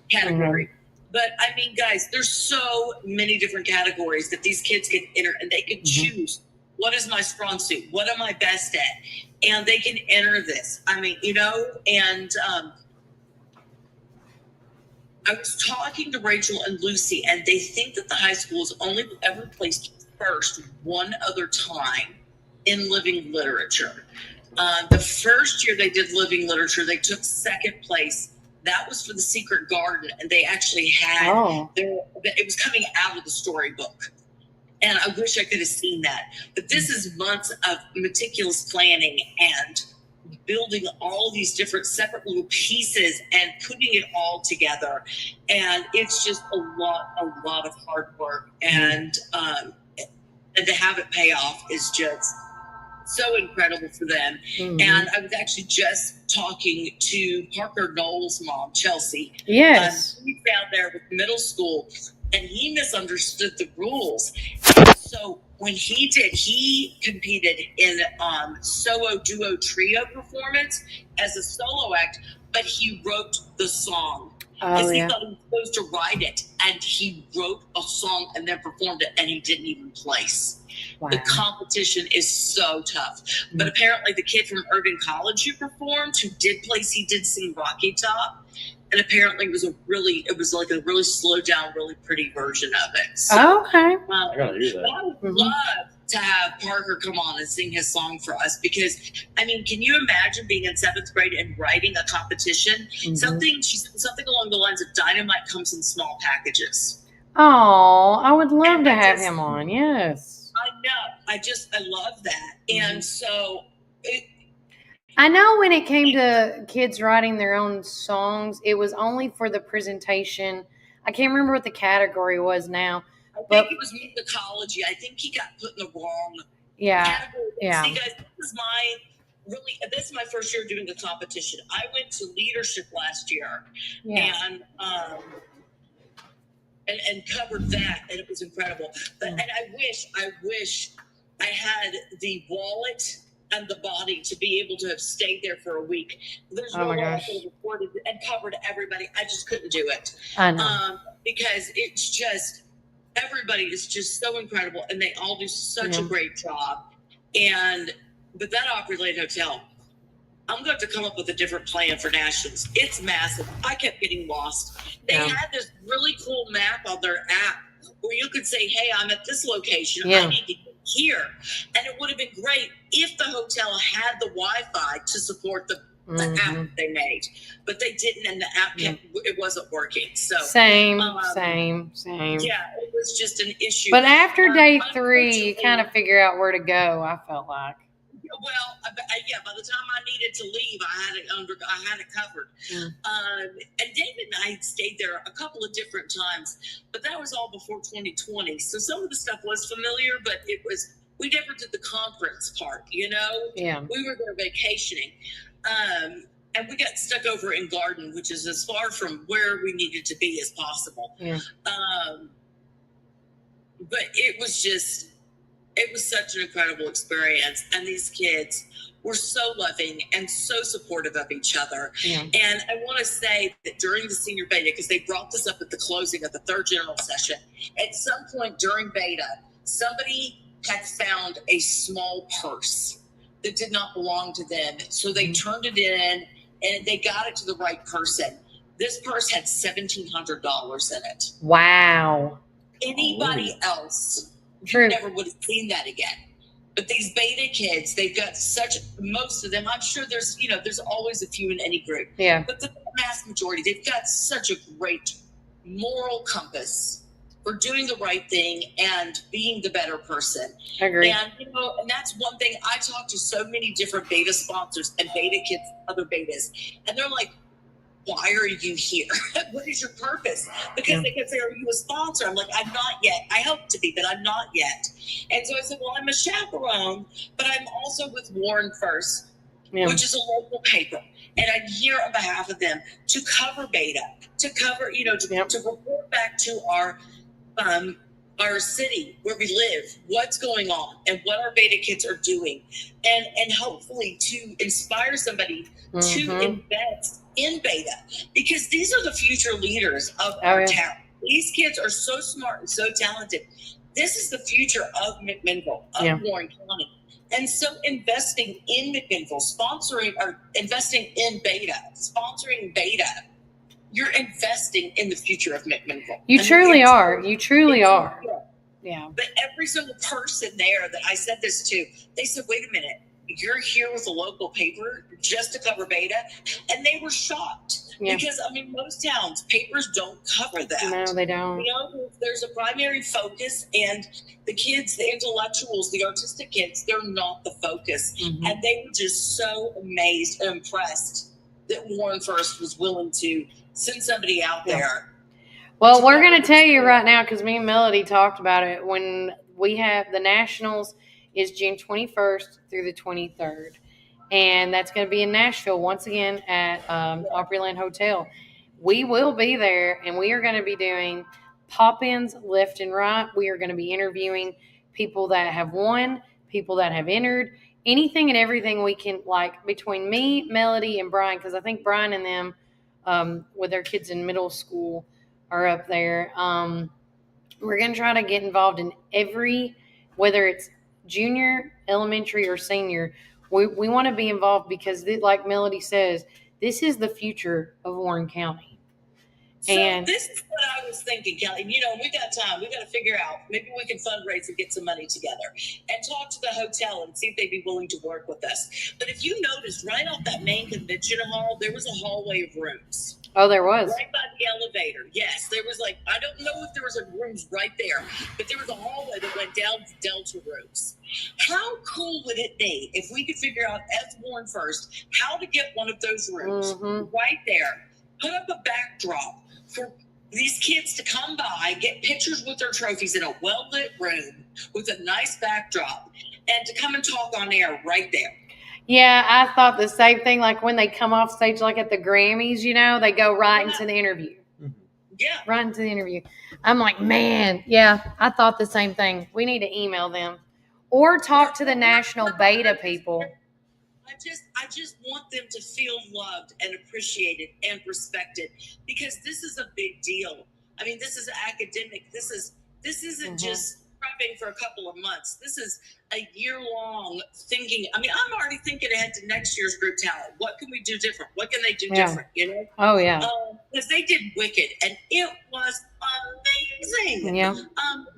category. But I mean, guys, there's so many different categories that these kids can enter, and they can choose. What is my strong suit? What am I best at? And they can enter this. I mean, and I was talking to Rachel and Lucy, and they think that the high school has only ever placed first one other time in living literature. The first year they did living literature, they took second place. That was for The Secret Garden, and they actually had it was coming out of the storybook. And I wish I could have seen that. But this is months of meticulous planning and building all these different separate little pieces and putting it all together. And it's just a lot of hard work. And to have it pay off is just so incredible for them. And I was actually just talking to Parker Knowles' mom, Chelsea. Yes. He's down there with middle school, and he misunderstood the rules. So when he competed in solo duo trio performance as a solo act, but he wrote the song. Because he thought he was supposed to write it, and he wrote a song and then performed it, and he didn't even place. Wow. The competition is so tough. But apparently the kid from Irving College who performed, who did place, he did sing Rocky Top. And apparently it was like a really slowed down, really pretty version of it. So, okay. I gotta hear that. I would love to have Parker come on and sing his song for us because, I mean, can you imagine being in 7th grade and writing a competition? She said something along the lines of Dynamite comes in small packages. Oh, I would love to have him on. Yes. I know. I love that. And so I know when it came to kids writing their own songs, it was only for the presentation. I can't remember what the category was now. I think it was musicology. I think he got put in the wrong category. Yeah. See, guys, this is my first year doing the competition. I went to leadership last year and covered that, and it was incredible. But and I wish I had the wallet and the body to be able to have stayed there for a week. There's Oh no my way I gosh. could have afforded and covered everybody. I just couldn't do it. I know. Because it's just, everybody is just so incredible, and they all do such a great job. But that Opry Lane Hotel, I'm going to come up with a different plan for nationals. It's massive. I kept getting lost. They had this really cool map on their app where you could say, hey, I'm at this location. I need to get here. And it would have been great if the hotel had the Wi-Fi to support the app they made. But they didn't, and the app it wasn't working. So Same. Yeah, it was just an issue. But after day 3, you kind of figure out where to go, I felt like. Well, by the time I needed to leave, I had it covered. And David and I had stayed there a couple of different times, but that was all before 2020. So some of the stuff was familiar, but we never did the conference part, you know? Yeah. We were there vacationing. And we got stuck over in Garden, which is as far from where we needed to be as possible. Yeah. But it was such an incredible experience. And these kids were so loving and so supportive of each other. Yeah. And I want to say that during the senior beta, because they brought this up at the closing of the third general session, at some point during beta, somebody had found a small purse that did not belong to them. So they turned it in and they got it to the right person. This purse had $1,700 in it. Wow. Anybody else True. never would have seen that again. But these beta kids, they've got most of them, I'm sure there's always a few in any group. Yeah. But the vast majority, they've got such a great moral compass for doing the right thing and being the better person. Agree. And, and that's one thing. I talk to so many different beta sponsors and beta kids, other betas, and they're like, why are you here? What is your purpose? Because they could say, are you a sponsor? I'm like, I'm not yet. I hope to be, but I'm not yet. And so I said, well, I'm a chaperone, but I'm also with Warren First, which is a local paper. And I'm here on behalf of them to cover beta, to cover, to report back to our city where we live, what's going on and what our beta kids are doing. And hopefully to inspire somebody to invest in beta, because these are the future leaders of our town. These kids are so smart and so talented. This is the future of McMinnville, of Warren County. And so investing in McMinnville, investing in beta, sponsoring beta, you're investing in the future of McMinnville. You truly are. You truly are. Yeah. But every single person there that I said this to, they said, wait a minute, you're here with a local paper just to cover beta? And they were shocked. Yeah. Because, most towns, papers don't cover that. No, they don't. There's a primary focus, and the kids, the intellectuals, the artistic kids, they're not the focus. And they were just so amazed and impressed that Warren First was willing to send somebody out there. Well, we're going to tell you right now, because me and Melody talked about it, when we have the Nationals is June 21st through the 23rd. And that's going to be in Nashville once again at Opryland Hotel. We will be there, and we are going to be doing pop-ins left and right. We are going to be interviewing people that have won, people that have entered, anything and everything we can, like between me, Melody, and Brian, because I think Brian and them with their kids in middle school are up there. We're going to try to get involved in every, whether it's junior, elementary, or senior. We want to be involved because, like Melody says, this is the future of Warren County. So this is what I was thinking, Kelly. We got time. We got to figure out. Maybe we can fundraise and get some money together and talk to the hotel and see if they'd be willing to work with us. But if you noticed, right off that main convention hall, there was a hallway of rooms. Oh, there was. Right by the elevator. Yes, there was I don't know if there was rooms right there, but there was a hallway that went down to Delta rooms. How cool would it be if we could figure out as Warren First how to get one of those rooms right there, put up a backdrop for these kids to come by, get pictures with their trophies in a well-lit room with a nice backdrop, and to come and talk on air right there. Yeah, I thought the same thing. Like when they come off stage, like at the Grammys, they go right into the interview. Yeah. Right into the interview. I'm like, man, yeah, I thought the same thing. We need to email them. Or talk to the national beta people. I just want them to feel loved and appreciated and respected, because this is a big deal. I mean, this is academic. This isn't just prepping for a couple of months. This is a year-long thinking. I mean, I'm already thinking ahead to next year's group talent. What can we do different? What can they do different? You know? Oh yeah. Because they did Wicked, and it was amazing. Yeah.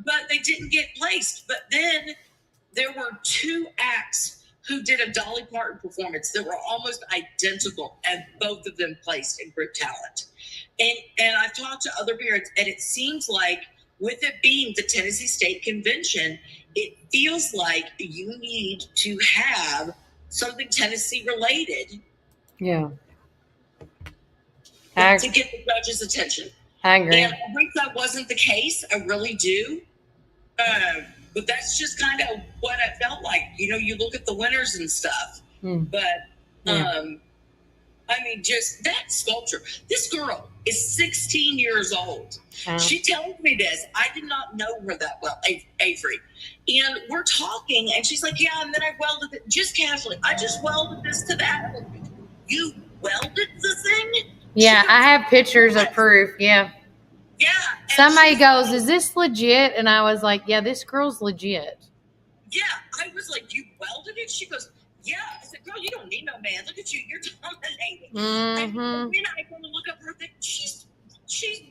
But they didn't get placed. But then there were 2 acts who did a Dolly Parton performance that were almost identical, and both of them placed in group talent. And I've talked to other parents, and it seems like with it being the Tennessee State Convention, it feels like you need to have something Tennessee related. Yeah. To get the judges' attention. I agree. And I wish that wasn't the case. I really do. But that's just kind of what I felt like. You know, you look at the winners and stuff. But, I mean, just that sculpture. This girl is 16 years old. She tells me this. I did not know her that well, Avery. And we're talking, and she's like, yeah, and then I welded it just casually. I just welded this to that. You welded the thing? Yeah, I have pictures of proof. Yeah. Yeah. Somebody goes, is this legit? And I was like, yeah, this girl's legit. Yeah. I was like, you welded it? She goes, yeah. I said, girl, you don't need no man. Look at you. You're dominating. And then I go to look up her thing. She's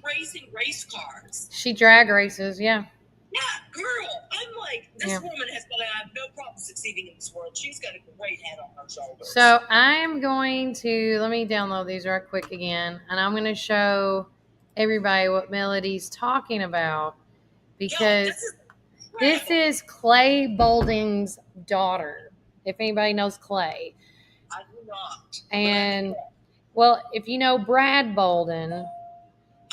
racing race cars. She drag races. Yeah. Yeah, girl. I'm like, this woman has got to have no problem succeeding in this world. She's got a great head on her shoulders. So I'm going to, let me download these right quick again. And I'm going to show everybody what Melody's talking about, because this is Clay Bolding's daughter. If anybody knows Clay. I do not. And, well, if you know Brad Bolden,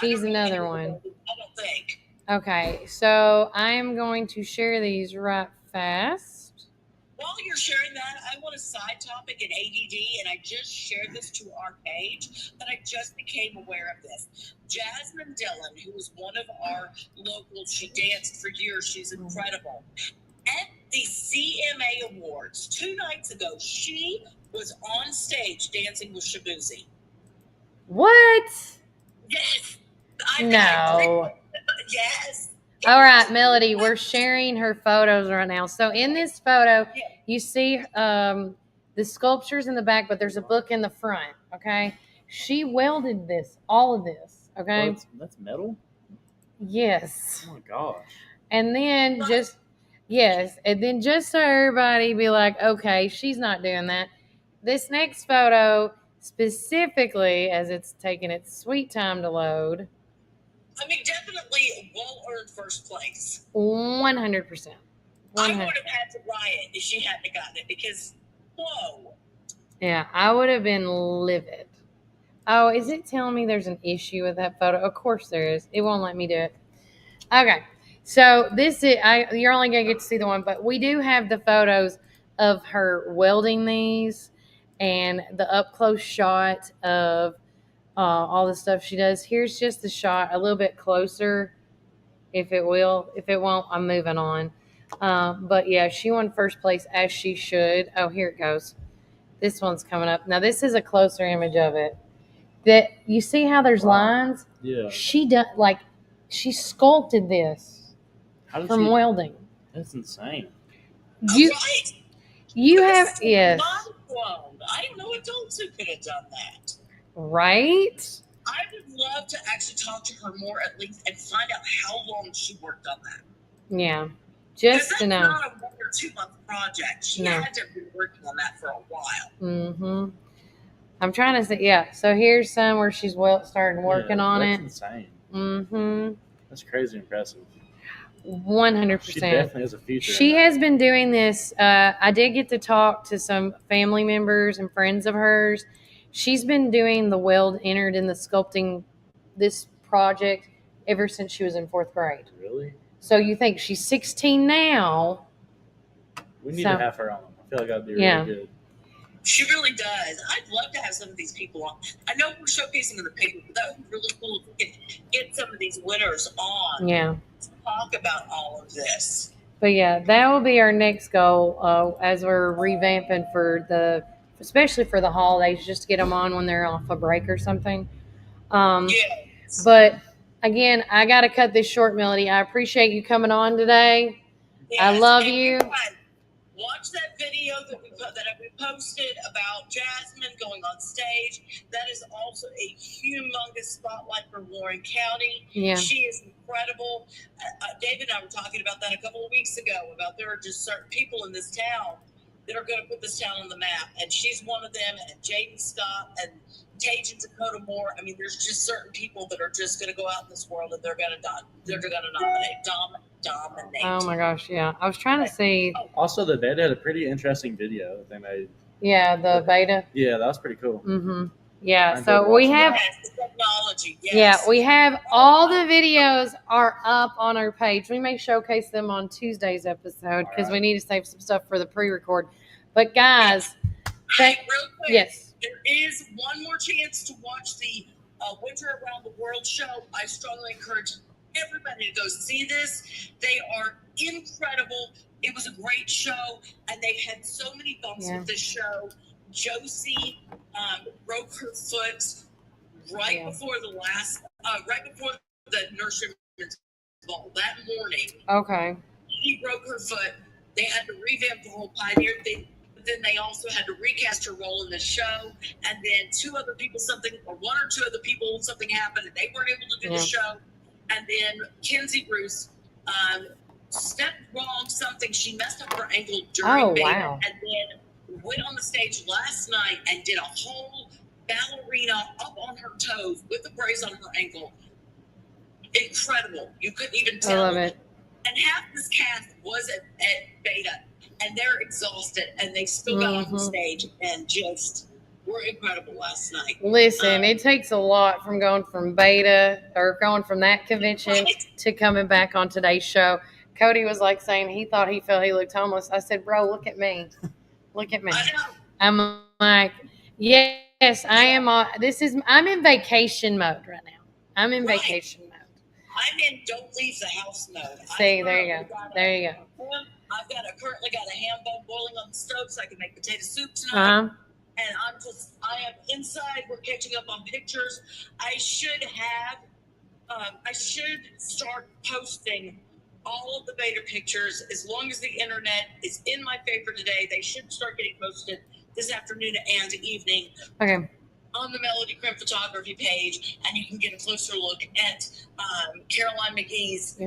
he's another one. I don't think. Okay, so I'm going to share these right fast. While you're sharing that, I want a side topic in ADD, and I just shared this to our page, but I just became aware of this. Jasmine Dillon, who was one of our locals, she danced for years. She's incredible. At the CMA Awards 2 nights ago, she was on stage dancing with Shabuzi. What? Yes. No. Yes. All right, Melody, we're sharing her photos right now. So in this photo, you see the sculptures in the back, but there's a book in the front, okay? She welded this, all of this, okay? Oh, that's metal? Yes. Oh, my gosh. And then just so everybody be like, okay, she's not doing that. This next photo, specifically, as it's taking its sweet time to load. I mean, definitely well-earned first place. 100%. I would have had to riot if she hadn't gotten it, because, whoa. Yeah, I would have been livid. Oh, is it telling me there's an issue with that photo? Of course there is. It won't let me do it. Okay, so this is, you're only going to get to see the one, but we do have the photos of her welding these and the up-close shot of all the stuff she does. Here's just the shot a little bit closer, if it will. If it won't, I'm moving on. But yeah, she won first place, as she should. Oh, here it goes. This one's coming up. Now, this is a closer image of it. That you see how there's lines? Yeah. She sculpted this from welding. That's insane. You have, yes. I didn't know adults who could have done that. Right? I would love to actually talk to her more at least and find out how long she worked on that. Yeah. Just to know. That's not a 1 or 2 month project. She had to have been working on that for a while. Mm-hmm. I'm trying to say, yeah. So here's some where she's started working on it. That's insane. Mm-hmm. That's crazy impressive. 100%. She definitely has a future. She has been doing this. I did get to talk to some family members and friends of hers. She's been doing the weld entered in the sculpting this project ever since she was in 4th grade. Really? So you think she's 16 now. We need to have her on. I feel like that'd be really good. She really does. I'd love to have some of these people on. I know we're showcasing in the paper, but that would be really cool if we could get some of these winners on. Yeah. To talk about all of this. But yeah, that will be our next goal as we're revamping especially for the holidays, just to get them on when they're off a break or something. Yes. But again, I got to cut this short, Melody. I appreciate you coming on today. I Yes, love and you. guys, watch that video that we posted about Jasmine going on stage. That is also a humongous spotlight for Warren County. Yeah. She is incredible. David and I were talking about that a couple of weeks ago, about there are just certain people in this town that are going to put this town on the map. And she's one of them, and Jaden Scott and Tage and Dakota Moore. I mean, there's just certain people that are just going to go out in this world and they're going to dominate. Oh my gosh, yeah. I was trying to see. Also, the beta had a pretty interesting video that they made. Yeah, the beta. Yeah, that was pretty cool. Mm-hmm. Yeah, I so enjoyed we watching have. Yes, the technology. Yes. Yeah, we have all the videos are up on our page. We may showcase them on Tuesday's episode because we need to save some stuff for the pre-record. But guys, Hey, real quick. yes, There is one more chance to watch the Winter Around the World show. I strongly encourage everybody to go see this. They are incredible. It was a great show, and they've had so many bumps with this show. Josie broke her foot right before the nursery ball that morning. Okay. She broke her foot. They had to revamp the whole Pioneer thing. Then they also had to recast her role in the show, and then one or two other people, something happened, and they weren't able to do the show. And then Kenzie Bruce stepped wrong something. She messed up her ankle during beta, and then went on the stage last night and did a whole ballerina up on her toes with a brace on her ankle. Incredible. You couldn't even tell. I love it. And half this cast was at beta, and they're exhausted, and they still got on the stage and just were incredible last night. Listen, it takes a lot from going from beta or going from that convention to coming back on today's show. Cody was like saying he thought he felt he looked homeless. I said, bro, look at me. Look at me. I'm like, yes, I am. I'm in vacation mode right now. I'm in vacation mode. I'm in don't leave the house mode. See, there you go. There you go. I've currently got a ham bone boiling on the stove so I can make potato soup tonight. And I am inside. We're catching up on pictures. I should start posting all of the beta pictures as long as the internet is in my favor today. They should start getting posted this afternoon and evening. Okay. On the Melody Crim Photography page, and you can get a closer look at Caroline McGee's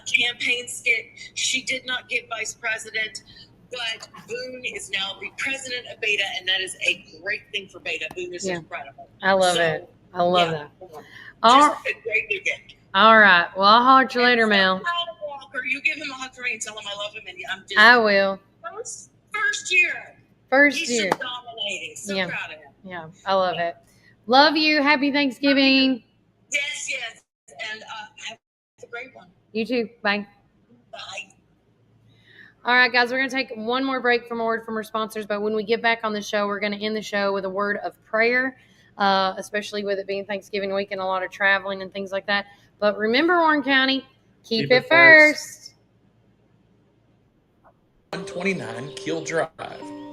campaign skit. She did not get vice president, but Boone is now the president of Beta, and that is a great thing for Beta. Boone is incredible. I love it. I love that. Just a great weekend. All right. Well, I'll holler at you later, Mel. Walker, you give him a hug for me and tell him I love him, and I will. First year. First He's year. just dominating. So proud of him. Yeah, I love it. Love you. Happy Thanksgiving. Yes, and have a great one. You too. Bye. Bye. All right, guys, we're going to take one more break from a word from our sponsors, but when we get back on the show, we're going to end the show with a word of prayer, especially with it being Thanksgiving week and a lot of traveling and things like that. But remember, Warren County, keep it first. 129 Keel Drive,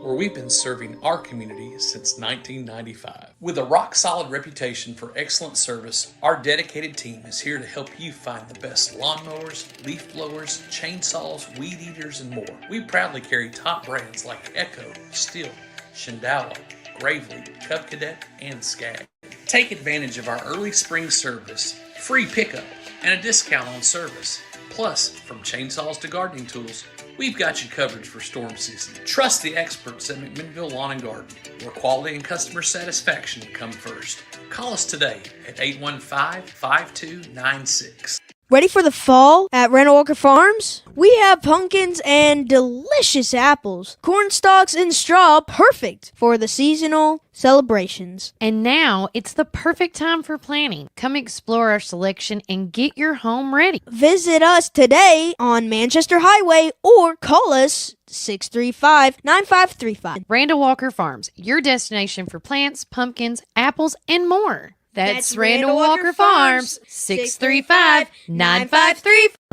where we've been serving our community since 1995. With a rock-solid reputation for excellent service, our dedicated team is here to help you find the best lawnmowers, leaf blowers, chainsaws, weed eaters, and more. We proudly carry top brands like Echo, Stihl, Shindala, Gravely, Cub Cadet, and Skag. Take advantage of our early spring service, free pickup, and a discount on service. Plus, from chainsaws to gardening tools, we've got you covered for storm season. Trust the experts at McMinnville Lawn & Garden, where quality and customer satisfaction come first. Call us today at 815-5296. Ready for the fall at Randall Walker Farms? We have pumpkins and delicious apples, corn stalks and straw, perfect for the seasonal celebrations. And now it's the perfect time for planting. Come explore our selection and get your home ready. Visit us today on Manchester Highway or call us 635-9535. Randall Walker Farms, your destination for plants, pumpkins, apples, and more. That's Randall Walker Farms, 635-953.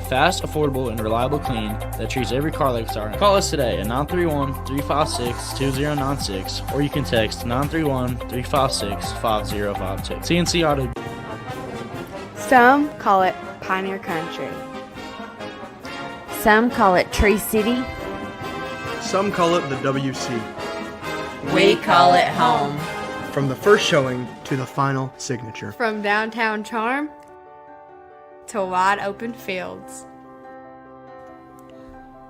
Fast, affordable, and reliable clean that treats every car like it's our own. Call us today at 931-356-2096, or you can text 931-356-5052. CNC Auto. Some call it Pioneer Country. Some call it Tree City. Some call it the WC. We call it home. From the first showing to the final signature. From downtown charm to wide open fields.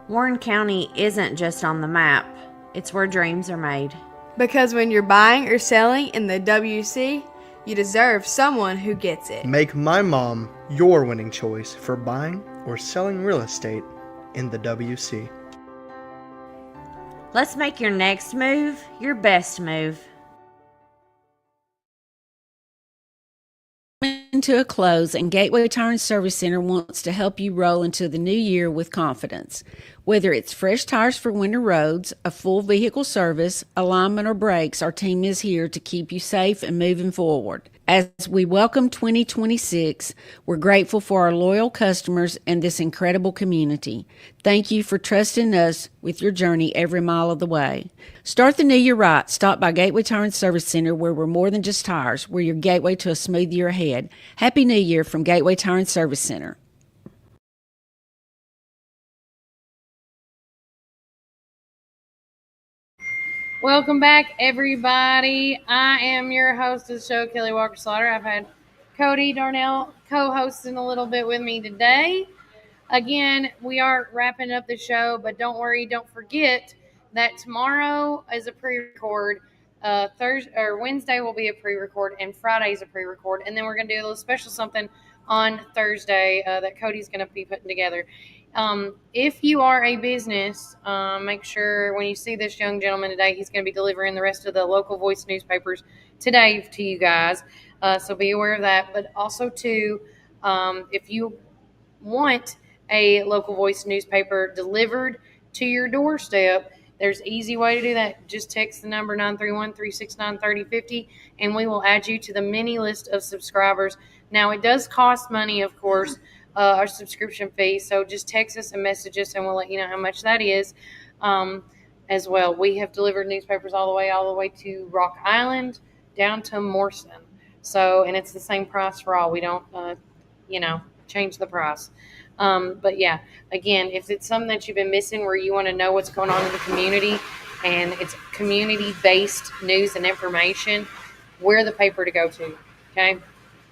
Warren County isn't just on the map, it's where dreams are made. Because when you're buying or selling in the WC, you deserve someone who gets it. Make my mom your winning choice for buying or selling real estate in the WC. Let's make your next move your best move. To a close, and Gateway Tire and Service Center wants to help you roll into the new year with confidence. Whether it's fresh tires for winter roads, a full vehicle service, alignment, or brakes, our team is here to keep you safe and moving forward. As we welcome 2026, we're grateful for our loyal customers and this incredible community. Thank you for trusting us with your journey every mile of the way. Start the new year right. Stop by Gateway Tire and Service Center, where we're more than just tires. We're your gateway to a smooth year ahead. Happy New Year from Gateway Tire and Service Center. Welcome back, everybody. I am your host of the show, Kelly Walker Slaughter. I've had Cody Darnell co-hosting a little bit with me today. Again, we are wrapping up the show, but don't worry, don't forget that tomorrow is a pre-record. Thursday or Wednesday will be a pre-record, and Friday is a pre-record, and then we're going to do a little special something on Thursday that Cody's going to be putting together. If you are a business, make sure when you see this young gentleman today, he's going to be delivering the rest of the local voice newspapers today to you guys. So be aware of that. But also, too, if you want a local voice newspaper delivered to your doorstep, there's an easy way to do that. Just text the number 931-369-3050, and we will add you to the mini list of subscribers. Now, it does cost money, of course, our subscription fee. So just text us and message us, and we'll let you know how much that is as well. We have delivered newspapers all the way to Rock Island down to Morrison. So, and it's the same price for all. We don't, change the price. But yeah, again, if it's something that you've been missing where you want to know what's going on in the community and it's community-based news and information, we're the paper to go to. Okay.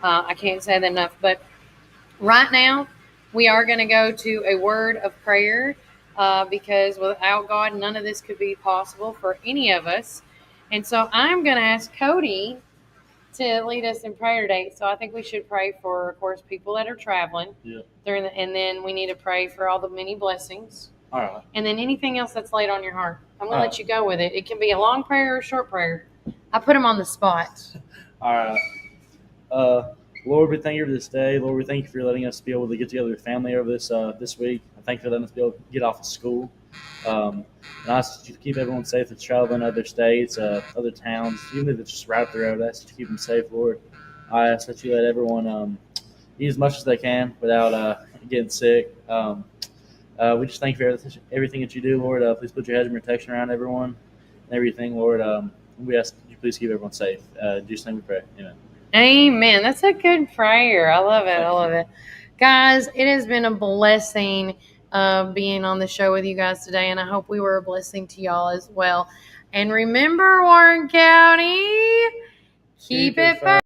I can't say that enough, but right now, we are going to go to a word of prayer because without God, none of this could be possible for any of us. And so I'm going to ask Cody to lead us in prayer today. So I think we should pray for, of course, people that are traveling. Yeah. And then we need to pray for all the many blessings. All right. And then anything else that's laid on your heart. I'm going to let you go with it. It can be a long prayer or a short prayer. I put them on the spot. All right. Lord, we thank you for this day. Lord, we thank you for letting us be able to get together with family over this week. I thank you for letting us be able to get off of school. And I ask you to keep everyone safe that's traveling other states, other towns, even if it's just right up the road. I ask you to keep them safe, Lord. I ask that you let everyone eat as much as they can without getting sick. We just thank you for everything that you do, Lord. Please put your hedge of protection around everyone and everything, Lord. We ask you please keep everyone safe. In Jesus' name we pray. Amen. Amen. That's a good prayer. I love it. I love it. Guys, it has been a blessing being on the show with you guys today, and I hope we were a blessing to y'all as well. And remember, Warren County, keep it fun.